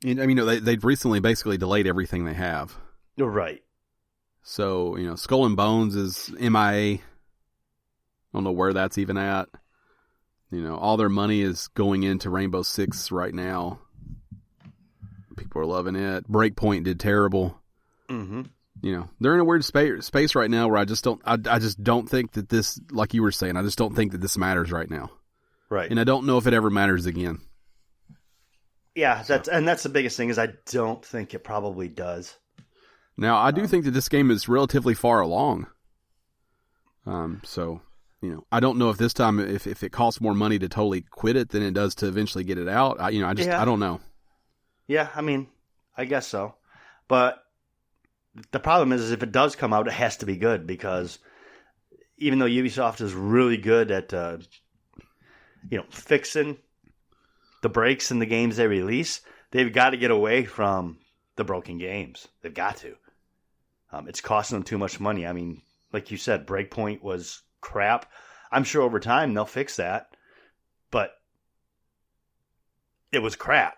I mean, they've recently basically delayed everything they have. You're right. So, Skull and Bones is MIA. I don't know where that's even at. All their money is going into Rainbow Six right now. People are loving it. Breakpoint did terrible. Mm-hmm. They're in a weird space right now where I just don't think that this, like you were saying, I just don't think that this matters right now. Right. And I don't know if it ever matters again. Yeah, that's the biggest thing is I don't think it probably does. Now, I do think that this game is relatively far along. So, I don't know if this time, if it costs more money to totally quit it than it does to eventually get it out. I don't know. Yeah, I mean, I guess so. But the problem is if it does come out, it has to be good because even though Ubisoft is really good at, fixing the breaks in the games they release, they've got to get away from the broken games. They've got to. It's costing them too much money. I mean, like you said, Breakpoint was crap. I'm sure over time they'll fix that, but it was crap.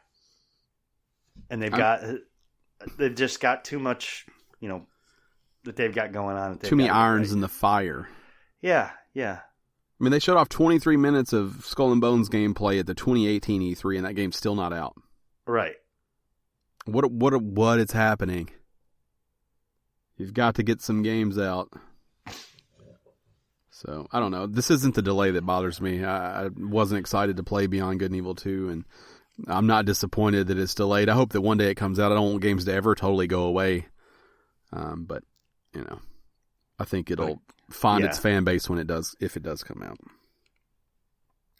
And they've just got too much, that they've got going on. Too many irons in the fire. Yeah. I mean, they showed off 23 minutes of Skull and Bones gameplay at the 2018 E3, and that game's still not out. Right. What is happening? You've got to get some games out. So, I don't know. This isn't the delay that bothers me. I wasn't excited to play Beyond Good and Evil 2, and I'm not disappointed that it's delayed. I hope that one day it comes out. I don't want games to ever totally go away. But, I think it'll find its fan base when it does, if it does come out.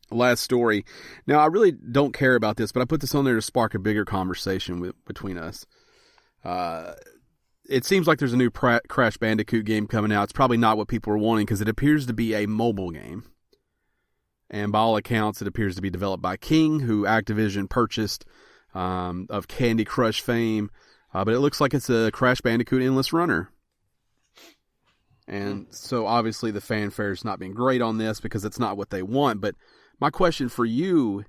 Last story. Now, I really don't care about this, but I put this on there to spark a bigger conversation between us. It seems like there's a new Crash Bandicoot game coming out. It's probably not what people are wanting because it appears to be a mobile game. And by all accounts, it appears to be developed by King, who Activision purchased of Candy Crush fame. But it looks like it's a Crash Bandicoot Endless Runner. And so obviously the fanfare's not been great on this because it's not what they want. But my question for you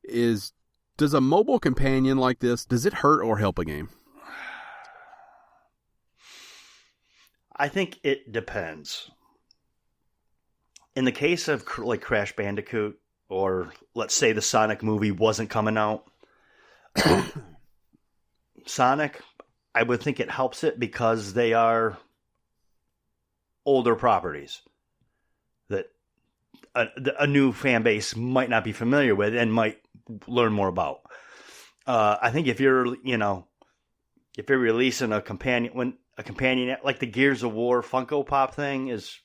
is, does a mobile companion like this, does it hurt or help a game? I think it depends. In the case of like Crash Bandicoot, or let's say the Sonic movie wasn't coming out, Sonic, I would think it helps it because they are older properties that a new fan base might not be familiar with and might learn more about. I think if you're releasing a companion like the Gears of War Funko Pop thing is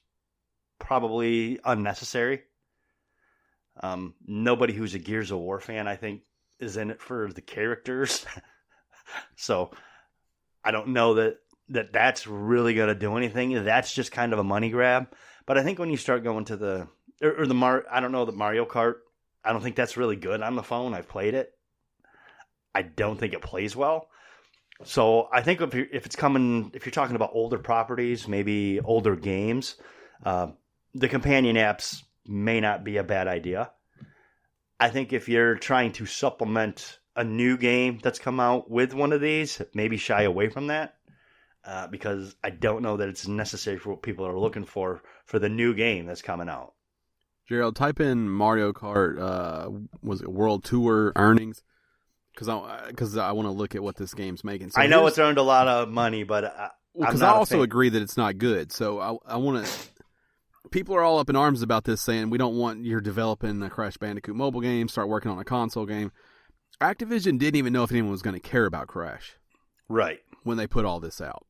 probably unnecessary. Nobody who's a Gears of War fan, I think, is in it for the characters. So I don't know that's really going to do anything. That's just kind of a money grab. But I think when you start going to I don't know, the Mario Kart, I don't think that's really good on the phone. I've played it. I don't think it plays well. So I think if you're talking about older properties, maybe older games, the companion apps may not be a bad idea. I think if you're trying to supplement a new game that's come out with one of these, maybe shy away from that, because I don't know that it's necessary for what people are looking for the new game that's coming out. Gerald, type in Mario Kart, was it World Tour earnings? Because I want to look at what this game's making. So I know it's earned a lot of money, but because I also agree that it's not good. So I want to. People are all up in arms about this, saying we don't want you're developing a Crash Bandicoot mobile game, start working on a console game. Activision didn't even know if anyone was going to care about Crash, right? When they put all this out.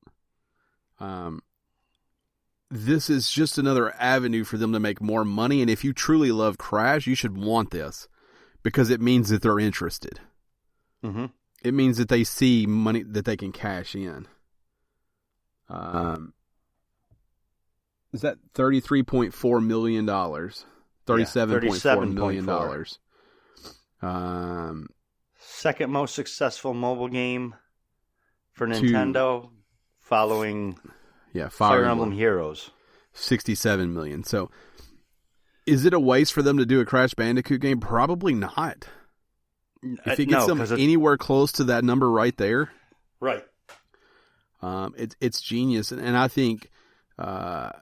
This is just another avenue for them to make more money, and if you truly love Crash, you should want this because it means that they're interested. Mm-hmm. It means that they see money that they can cash in. Is that $33.4 million? $37.4 million. Second most successful mobile game for Nintendo, following Fire Emblem Heroes. $67 million. So, is it a waste for them to do a Crash Bandicoot game? Probably not. If it gets them anywhere close to that number right there, right? It's genius, and I think a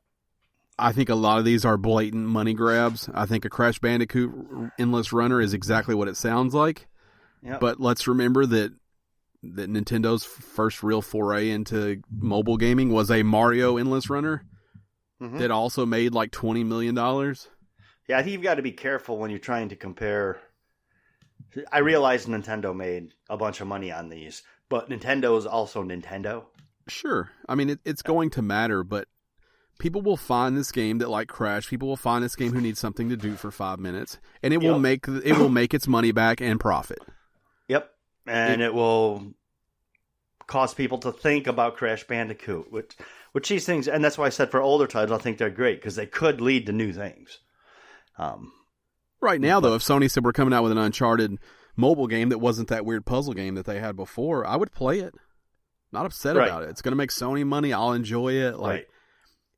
lot of these are blatant money grabs. I think a Crash Bandicoot Endless Runner is exactly what it sounds like. Yep. But let's remember that Nintendo's first real foray into mobile gaming was a Mario Endless Runner that also made like $20 million. Yeah, I think you've got to be careful when you're trying to compare. I realize Nintendo made a bunch of money on these, but Nintendo is also Nintendo. Sure. I mean, it's going to matter, but people will find this game that like Crash. People will find this game who needs something to do for 5 minutes, and it will make its money back and profit. Yep, and it will cause people to think about Crash Bandicoot, which these things, and that's why I said for older titles, I think they're great because they could lead to new things. Right now, though, if Sony said we're coming out with an Uncharted mobile game that wasn't that weird puzzle game that they had before, I would play it. Not upset about it. It's going to make Sony money. I'll enjoy it. Like,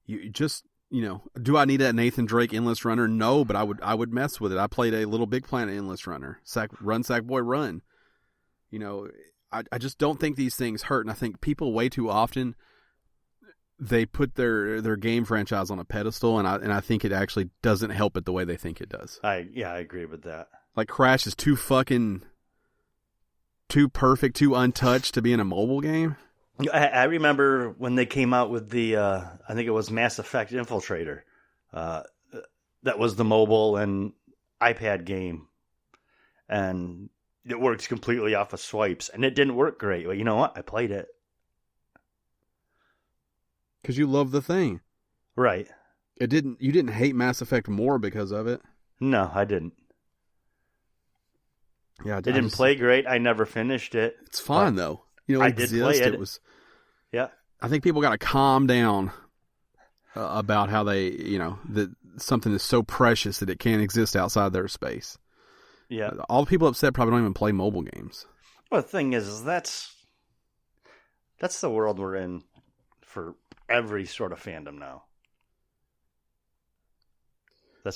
you just, do I need that Nathan Drake Endless Runner? No, but I would mess with it. I played a Little Big Planet Endless Runner. Sackboy Run. I just don't think these things hurt, and I think people way too often they put their game franchise on a pedestal, and I think it actually doesn't help it the way they think it does. I agree with that. Like Crash is too perfect, too untouched to be in a mobile game. I remember when they came out with the I think it was Mass Effect Infiltrator. That was the mobile and iPad game, and it works completely off of swipes, and it didn't work great. But you know what? I played it. Because you love the thing. Right. You didn't hate Mass Effect more because of it? No, I didn't. Yeah, it didn't play great. I never finished it. It's fun, though. I did play it. Yeah. I think people got to calm down about how they, that something is so precious that it can't exist outside their space. Yeah. All the people upset probably don't even play mobile games. Well, the thing is that's the world we're in for every sort of fandom now.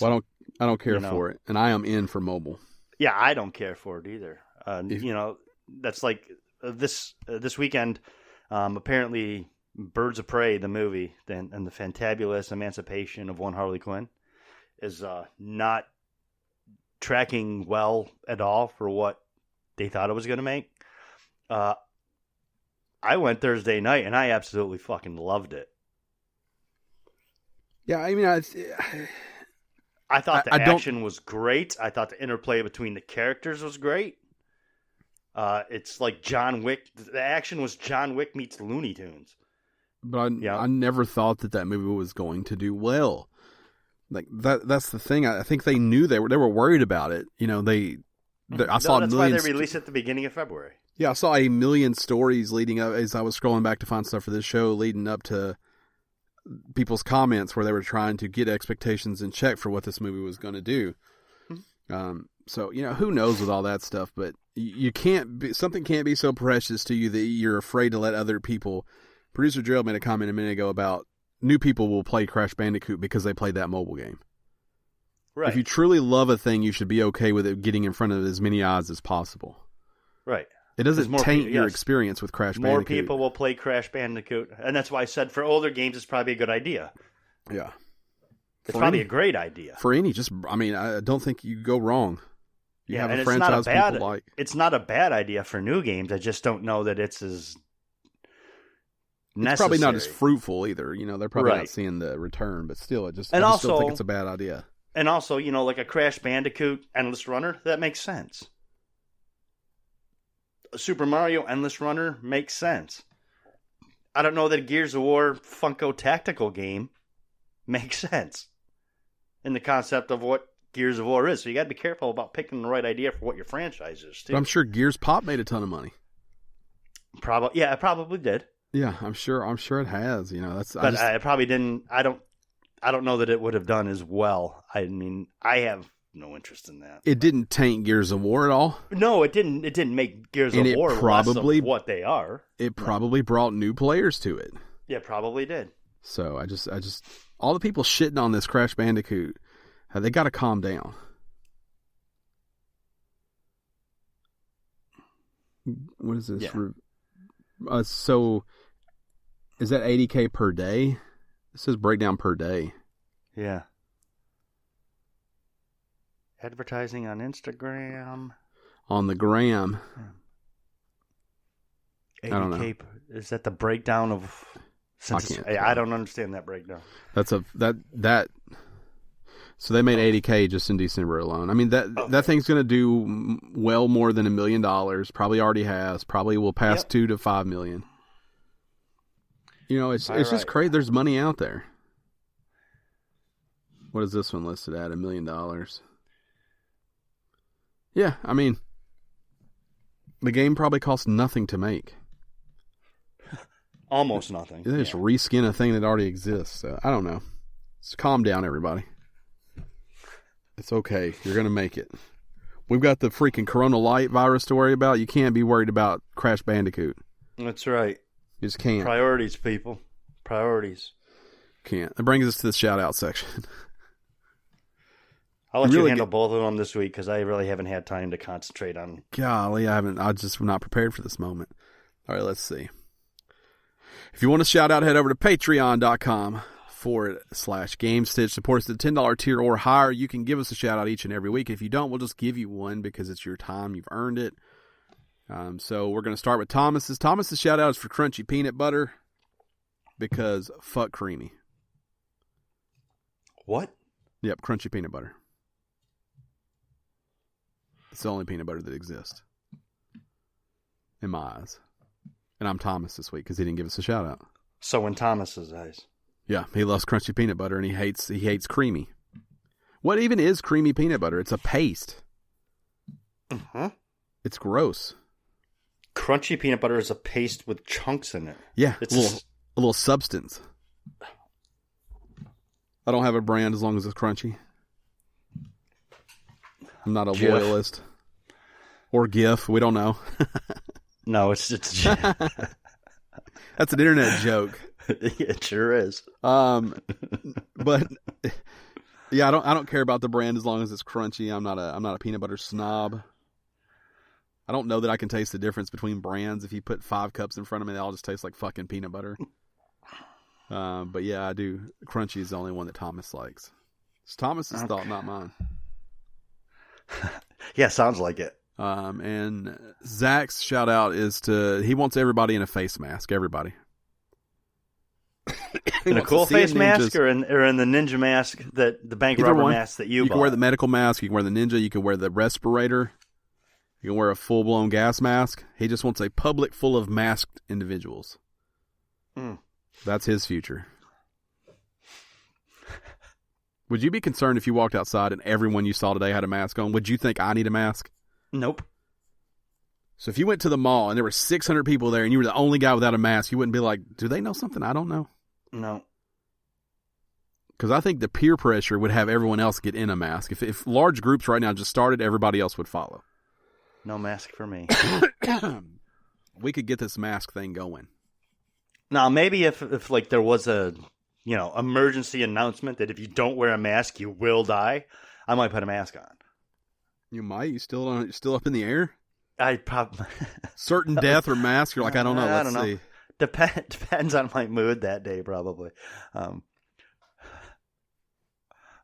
Well, I don't care for it, and I am in for mobile. Yeah, I don't care for it either. That's like this weekend. Apparently, Birds of Prey, the movie, and the fantabulous emancipation of one Harley Quinn, is not tracking well at all for what they thought it was going to make. I went Thursday night, and I absolutely fucking loved it. Yeah, I mean, I thought the action was great. I thought the interplay between the characters was great. It's like John Wick. The action was John Wick meets Looney Tunes. But I never thought that movie was going to do well. Like that's the thing. I think they knew they were worried about it. You know, I saw that's why they released it at the beginning of February. Yeah, I saw a million stories leading up as I was scrolling back to find stuff for this show, leading up to people's comments where they were trying to get expectations in check for what this movie was going to do. So, you know, who knows with all that stuff, but something can't be so precious to you that you're afraid to let other people. Producer Gerald made a comment a minute ago about new people will play Crash Bandicoot because they played that mobile game. Right. If you truly love a thing, you should be okay with it getting in front of as many eyes as possible. Right. It doesn't taint your experience with Crash Bandicoot. More people will play Crash Bandicoot, and that's why I said for older games it's probably a good idea. Yeah. It's probably a great idea. For any, I don't think you go wrong. You have a franchise people like. It's not a bad idea for new games. I just don't know that it's as necessary. It's probably not as fruitful either. You know, they're probably not seeing the return, but still, I just don't think it's a bad idea. And also, you know, like a Crash Bandicoot Endless Runner, that makes sense. A Super Mario Endless Runner makes sense. I don't know that a Gears of War Funko Tactical game makes sense in the concept of what Gears of War is. So you got to be careful about picking the right idea for what your franchise is, too. But I'm sure Gears Pop made a ton of money. Yeah, it probably did. Yeah, I'm sure it has. You know, I probably didn't. I don't know that it would have done as well. I mean, I have no interest in that. It didn't taint Gears of War at all. No, it didn't. It didn't make Gears of War less of what they are. It probably brought new players to it. Yeah, probably did. So I just all the people shitting on this Crash Bandicoot, they got to calm down. What is this? Yeah. So is that $80K per day? This says breakdown per day. Yeah. Advertising on Instagram. On the gram. 80K. I don't know. Is that the breakdown of? I don't understand that breakdown. So they made $80K just in December alone. I mean that thing's going to do well more than $1 million. Probably already has. Probably will pass 2 to 5 million. You know, it's just crazy. There's money out there. What is this one listed at? $1 million. Yeah, I mean, the game probably costs nothing to make. Almost nothing. They just reskin a thing that already exists. So, I don't know. Just calm down, everybody. It's okay. You're going to make it. We've got the freaking Corona Light virus to worry about. You can't be worried about Crash Bandicoot. That's right. You just can't. Priorities, people. Priorities. Can't. That brings us to the shout-out section. I'll let you handle both of them this week because I really haven't had time to concentrate on. Golly, I'm not prepared for this moment. All right, let's see. If you want to shout out, head over to patreon.com/Gamestitch. Support us at the $10 tier or higher. You can give us a shout out each and every week. If you don't, we'll just give you one because it's your time. You've earned it. So we're going to start with Thomas's. Thomas's shout out is for crunchy peanut butter because fuck creamy. What? Yep, crunchy peanut butter. It's the only peanut butter that exists in my eyes. And I'm Thomas this week because he didn't give us a shout out. So in Thomas's eyes. Yeah, he loves crunchy peanut butter and he hates creamy. What even is creamy peanut butter? It's a paste. Uh-huh. It's gross. Crunchy peanut butter is a paste with chunks in it. Yeah, it's a little substance. I don't have a brand as long as it's crunchy. I'm not a loyalist. Or GIF, we don't know. No, it's That's an internet joke. It sure is. But yeah, I don't care about the brand as long as it's crunchy. I'm not a peanut butter snob. I don't know that I can taste the difference between brands. If you put 5 cups in front of me, they all just taste like fucking peanut butter. But yeah, I do. Crunchy is the only one that Thomas likes. It's Thomas's thought, not mine. Yeah, sounds like it. And Zach's shout out is he wants everybody in a face mask. Everybody. In a cool face mask or in the ninja mask, the bank rubber mask that you bought? You can wear the medical mask. You can wear the ninja. You can wear the respirator. You can wear a full-blown gas mask. He just wants a public full of masked individuals. That's his future. Would you be concerned if you walked outside and everyone you saw today had a mask on? Would you think I need a mask? Nope. So if you went to the mall and there were 600 people there and you were the only guy without a mask, you wouldn't be like, do they know something I don't know? No. Because I think the peer pressure would have everyone else get in a mask. If large groups right now just started, everybody else would follow. No mask for me. We could get this mask thing going. Now, maybe if like there was a, emergency announcement that if you don't wear a mask, you will die, I might put a mask on. You might. You still up in the air? I probably certain death or mask. You're like, I don't know. Let's see. Depends on my mood that day, probably.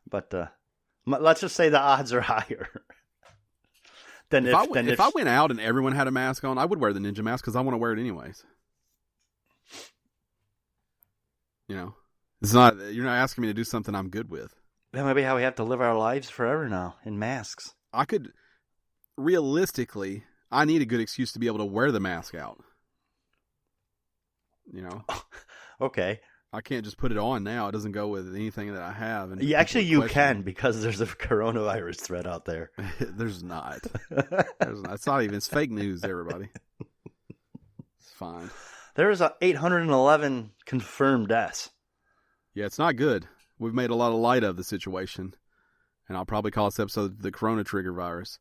But let's just say the odds are higher. If I went out and everyone had a mask on, I would wear the ninja mask because I want to wear it anyways. It's not. You're not asking me to do something I'm good with. That might be how we have to live our lives forever now in masks. I could realistically. I need a good excuse to be able to wear the mask out. Okay. I can't just put it on now. It doesn't go with anything that I have. And you can because there's a coronavirus threat out there. There's not. It's not even. It's fake news, everybody. It's fine. There is 811 confirmed deaths. Yeah, it's not good. We've made a lot of light of the situation. And I'll probably call this episode the Corona Trigger Virus.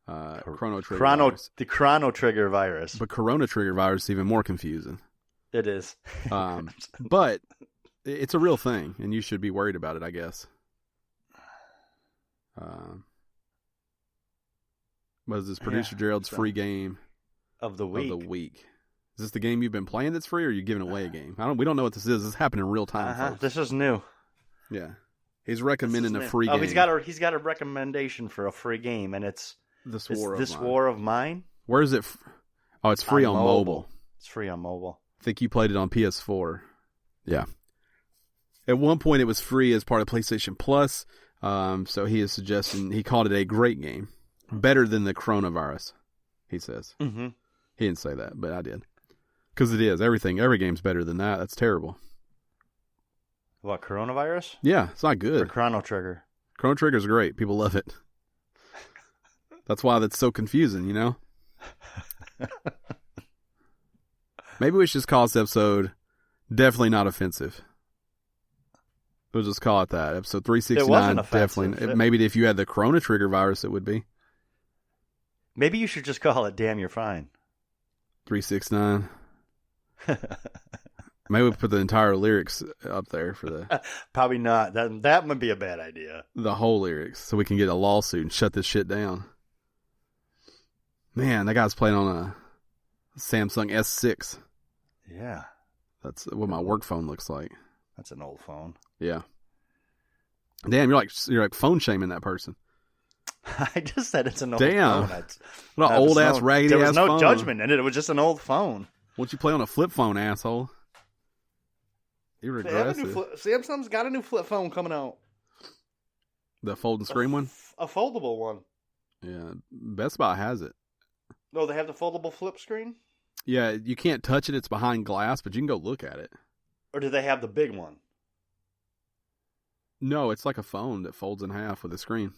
Virus. The Chrono Trigger virus. But Corona Trigger Virus is even more confusing. It is. But it's a real thing, and you should be worried about it, I guess. What is this? Producer Gerald's free game of the week. Is this the game you've been playing that's free, or are you giving away a game? We don't know what this is. This is happening in real time, folks. This is new. Yeah. He's recommending a free game. He's got a recommendation for a free game, and it's This War of Mine. Where is it? It's free on mobile. It's free on mobile. I think you played it on PS4. Yeah. At one point, it was free as part of PlayStation Plus. So he is suggesting, he called it a great game. Better than the coronavirus, he says. Mm-hmm. He didn't say that, but I did. Because it is. Every game's better than that. That's terrible. What, coronavirus? Yeah, it's not good. Or Chrono Trigger? Chrono Trigger's great. People love it. That's why that's so confusing, Maybe we should just call this episode Definitely Not Offensive. We'll just call it that. Episode 369. Definitely. Maybe if you had the Corona Trigger virus, it would be. Maybe you should just call it Damn You're Fine. 369. Maybe we put the entire lyrics up there for the... Probably not. That would be a bad idea. The whole lyrics. So we can get a lawsuit and shut this shit down. Man, that guy's playing on a Samsung S6. Yeah. That's what my work phone looks like. That's an old phone. Yeah. Damn, you're like phone shaming that person. I just said it's an old phone. Damn. What an old ass raggedy ass phone. There was no judgment in it. It was just an old phone. Why don't you play on a flip phone, asshole? You're aggressive. Samsung's got a new flip phone coming out. The folding screen one? A foldable one. Yeah. Best Buy has it. No, they have the foldable flip screen? Yeah, you can't touch it. It's behind glass, but you can go look at it. Or do they have the big one? No, it's like a phone that folds in half with a screen.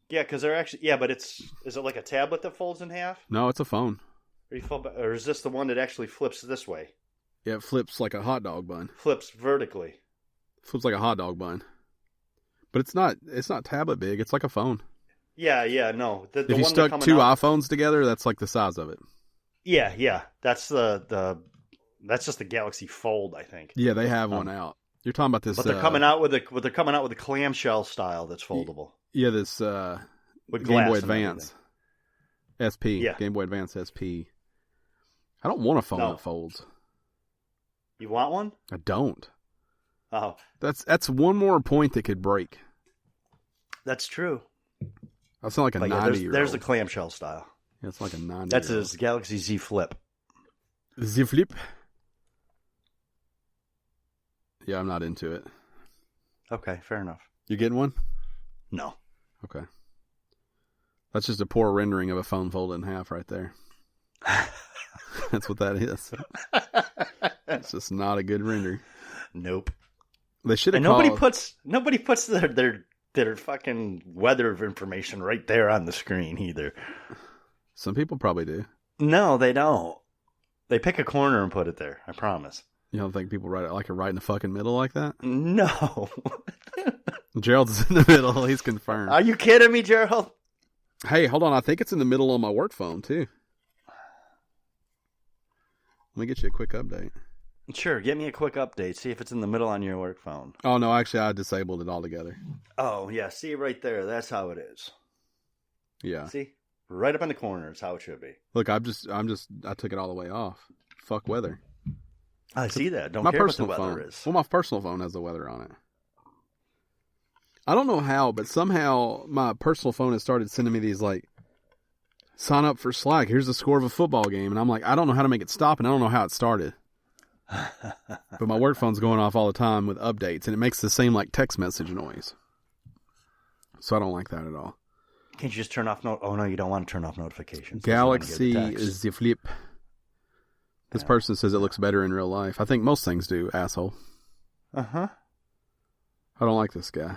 Yeah, because they're actually... Yeah, but is it like a tablet that folds in half? No, it's a phone. Or is this the one that actually flips this way? Yeah, it flips like a hot dog bun. Flips vertically. Flips like a hot dog bun. But it's not tablet big. It's like a phone. Yeah, no. If you stuck two iPhones together, that's like the size of it. Yeah. That's that's just the Galaxy Fold, I think. Yeah, they have one out. You're talking about this. But they're coming out with a clamshell style that's foldable. Yeah, this with Game Boy Advance SP. Yeah. Game Boy Advance SP. I don't want a phone that folds. You want one? I don't. Oh. That's one more point that could break. That's true. I sound like a 90-year-old. There's the clamshell style. Yeah, it's like a 90-year-old. That's his Galaxy Z Flip. Z Flip? Yeah, I'm not into it. Okay, fair enough. You getting one? No. Okay. That's just a poor rendering of a phone folded in half right there. That's what that is. It's just not a good render. Nope. They should have. Nobody puts their fucking weather information right there on the screen either. Some people probably do. No, they don't. They pick a corner and put it there. I promise. You don't think people write it like right in the fucking middle like that? No. Gerald's in the middle. He's confirmed. Are you kidding me, Gerald? Hey, hold on. I think it's in the middle on my work phone, too. Let me get you a quick update. Sure. Get me a quick update. See if it's in the middle on your work phone. Oh, no. Actually, I disabled it altogether. Oh, yeah. See right there. That's how it is. Yeah. See? Right up in the corner is how it should be. Look, I took it all the way off. Fuck weather. I see that. Don't care what the weather is. Well, my personal phone has the weather on it. I don't know how, but somehow my personal phone has started sending me these, like, sign up for Slack. Here's the score of a football game. And I'm like, I don't know how to make it stop, and I don't know how it started. But my work phone's going off all the time with updates, and it makes the same, like, text message noise. So I don't like that at all. Can't you just turn off Oh, no, you don't want to turn off notifications. Galaxy is the flip. This person says it looks better in real life. I think most things do, asshole. Uh-huh. I don't like this guy.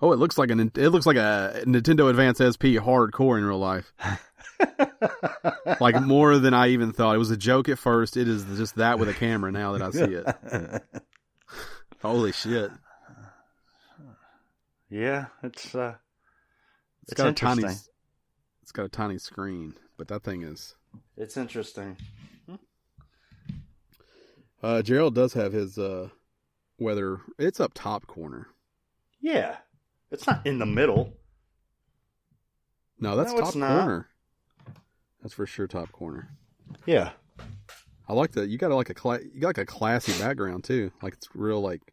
Oh, it looks like a Nintendo Advance SP hardcore in real life. Like more than I even thought. It was a joke at first. It is just that with a camera now that I see it. Holy shit. Yeah, it's got a tiny screen, but that thing is. It's interesting. Gerald does have his weather. It's up top corner. Yeah. It's not in the middle. No, that's top corner. That's for sure top corner. Yeah. I like that. You got like a classy background too. Like it's real like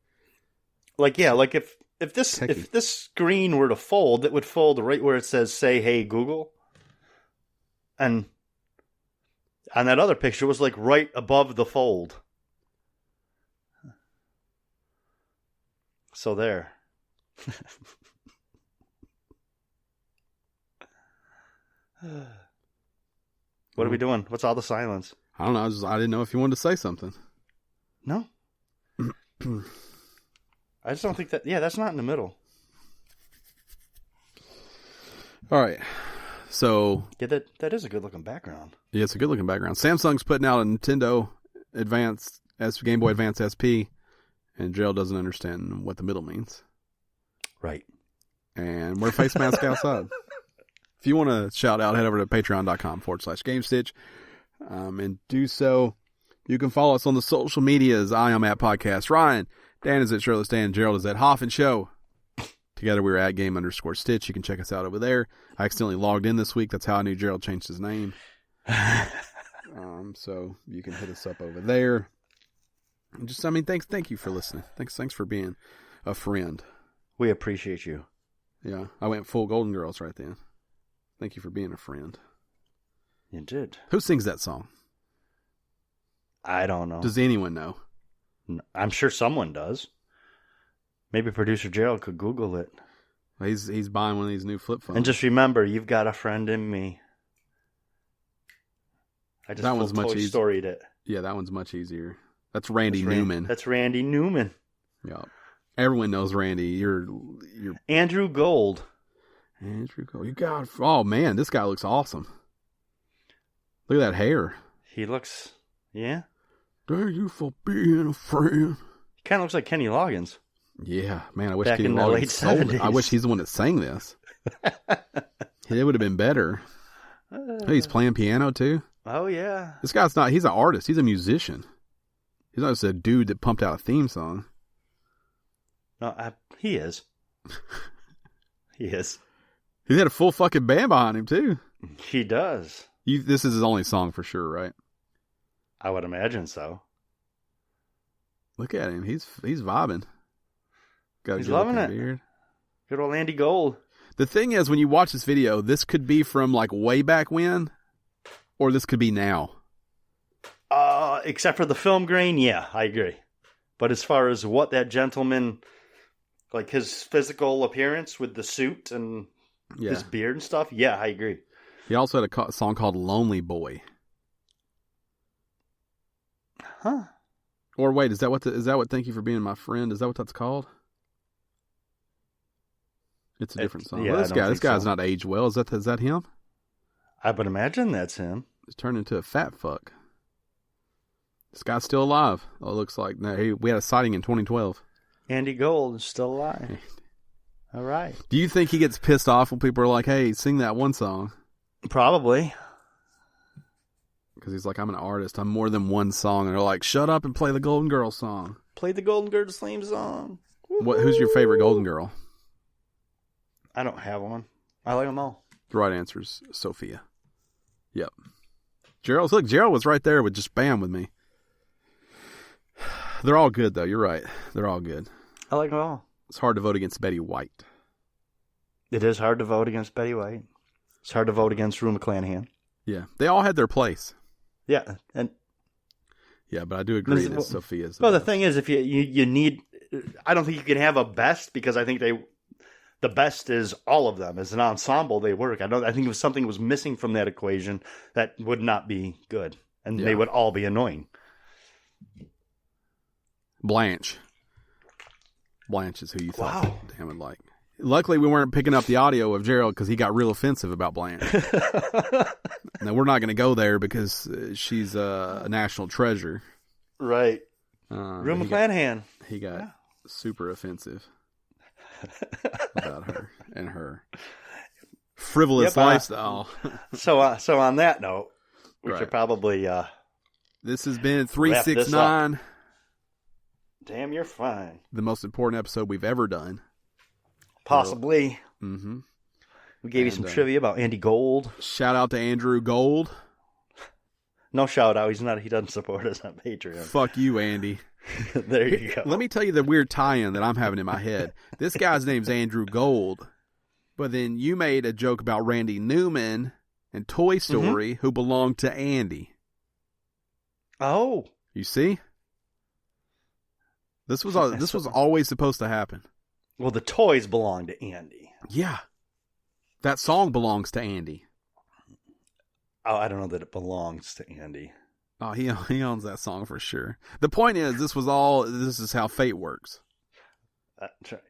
if this screen were to fold, it would fold right where it says "Say Hey Google," and that other picture was like right above the fold. So there. What are we doing? What's all the silence? I don't know. I didn't know if you wanted to say something. No. I just don't think that. Yeah, that's not in the middle. All right. So. Yeah, that is a good looking background. Yeah, it's a good looking background. Samsung's putting out a Nintendo Game Boy Advance SP, and Gerald doesn't understand what the middle means. Right. And wear face mask outside. If you want to shout out, head over to patreon.com/Gamestitch and do so. You can follow us on the social medias. I am at Podcast Ryan. Dan is at Shirtless Dan. Gerald is at Hoff & Show. Together we're at Game_Stitch. You can check us out over there. I accidentally logged in this week. That's how I knew Gerald changed his name. So you can hit us up over there. And just, thank you for listening. Thanks for being a friend. We appreciate you. Yeah, I went full Golden Girls right then. Thank you for being a friend. You did. Who sings that song? I don't know. Does anyone know? I'm sure someone does. Maybe producer Gerald could Google it. He's buying one of these new flip phones. And just remember, you've got a friend in me. I just that one's much Toy Storied it. Yeah, that one's much easier. That's Randy Newman. That's Randy Newman. Yeah. Everyone knows Randy. You're Andrew Gold. Andrew Gold. You got. Oh man, this guy looks awesome. Look at that hair. He looks. Yeah. Thank you for being a friend. He kind of looks like Kenny Loggins. Yeah, man. I wish back Kenny in the late 70s. I wish he's the one that sang this. It would have been better. He's playing piano too. Oh yeah. This guy's not. He's an artist. He's a musician. He's not just a dude that pumped out a theme song. No, he is. He is. He's had a full fucking band behind him too. He does. This is his only song for sure, right? I would imagine so. Look at him. He's vibing. He's loving it. Beard. Good old Andy Gold. The thing is, when you watch this video, this could be from like way back when, or this could be now. Except for the film grain, yeah, I agree. But as far as what that gentleman, like his physical appearance with the suit and Yeah. his beard and stuff. Yeah, I agree. He also had a song called "Lonely Boy." Huh? Or wait, is that what "Thank You for Being My Friend"? Is that what that's called? It's a different song. Yeah, Well, this guy's so. not aged well. Is that him? I would imagine that's him. He's turned into a fat fuck. This guy's still alive. Oh, it looks like. No, we had a sighting in 2012. Andy Gold is still alive. All right. Do you think he gets pissed off when people are like, "Hey, sing that one song"? Probably. Because he's like, "I'm an artist. I'm more than one song." And they're like, "Shut up and play the Golden Girl song." Play the Golden Girls theme song. Who's your favorite Golden Girl? I don't have one. I like them all. The right answer is Sophia. Yep. Gerald was right there with just bam with me. They're all good, though. You're right. They're all good. I like them all. It's hard to vote against Betty White. It is hard to vote against Betty White. It's hard to vote against Rue McClanahan. Yeah. They all had their place. Yeah. And yeah, but I do agree that Sophia's the thing is, if you need... I don't think you can have a best, because I think the best is all of them. As an ensemble, they work. I think if something was missing from that equation, that would not be good. And they would all be annoying. Blanche is who you thought Dan would like. Luckily, we weren't picking up the audio of Gerald because he got real offensive about Blanche. Now, we're not going to go there because she's a national treasure. Right. Rue McClanahan. He got super offensive about her and her frivolous lifestyle. So on that note, we should probably... this has been 369. Damn, you're fine. The most important episode we've ever done. Possibly. Mm-hmm. We gave you some trivia about Andy Gold. Shout out to Andrew Gold. No shout out. He doesn't support us on Patreon. Fuck you, Andy. There you go. Let me tell you the weird tie-in that I'm having in my head. This guy's name's Andrew Gold, but then you made a joke about Randy Newman and Toy Story, who belonged to Andy. Oh. You see? This was always supposed to happen. Well, the toys belong to Andy. Yeah. That song belongs to Andy. Oh, I don't know that it belongs to Andy. Oh, he owns that song for sure. The point is, this is how fate works. That's right.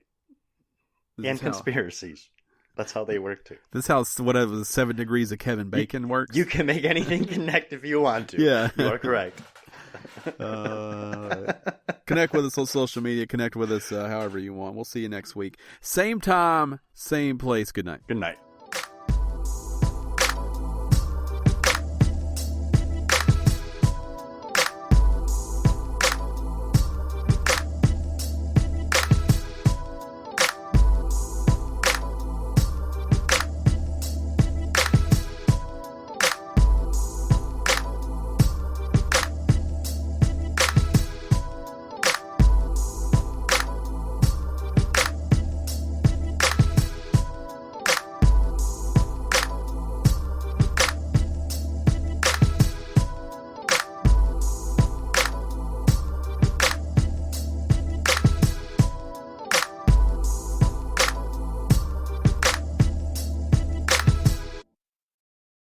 And conspiracies. That's how they work too. This is how whatever the 7 degrees of Kevin Bacon works. You can make anything connect if you want to. Yeah. You are correct. Connect with us on social media. Connect with us however you want. We'll see you next week. Same time, same place. Good night. Good night.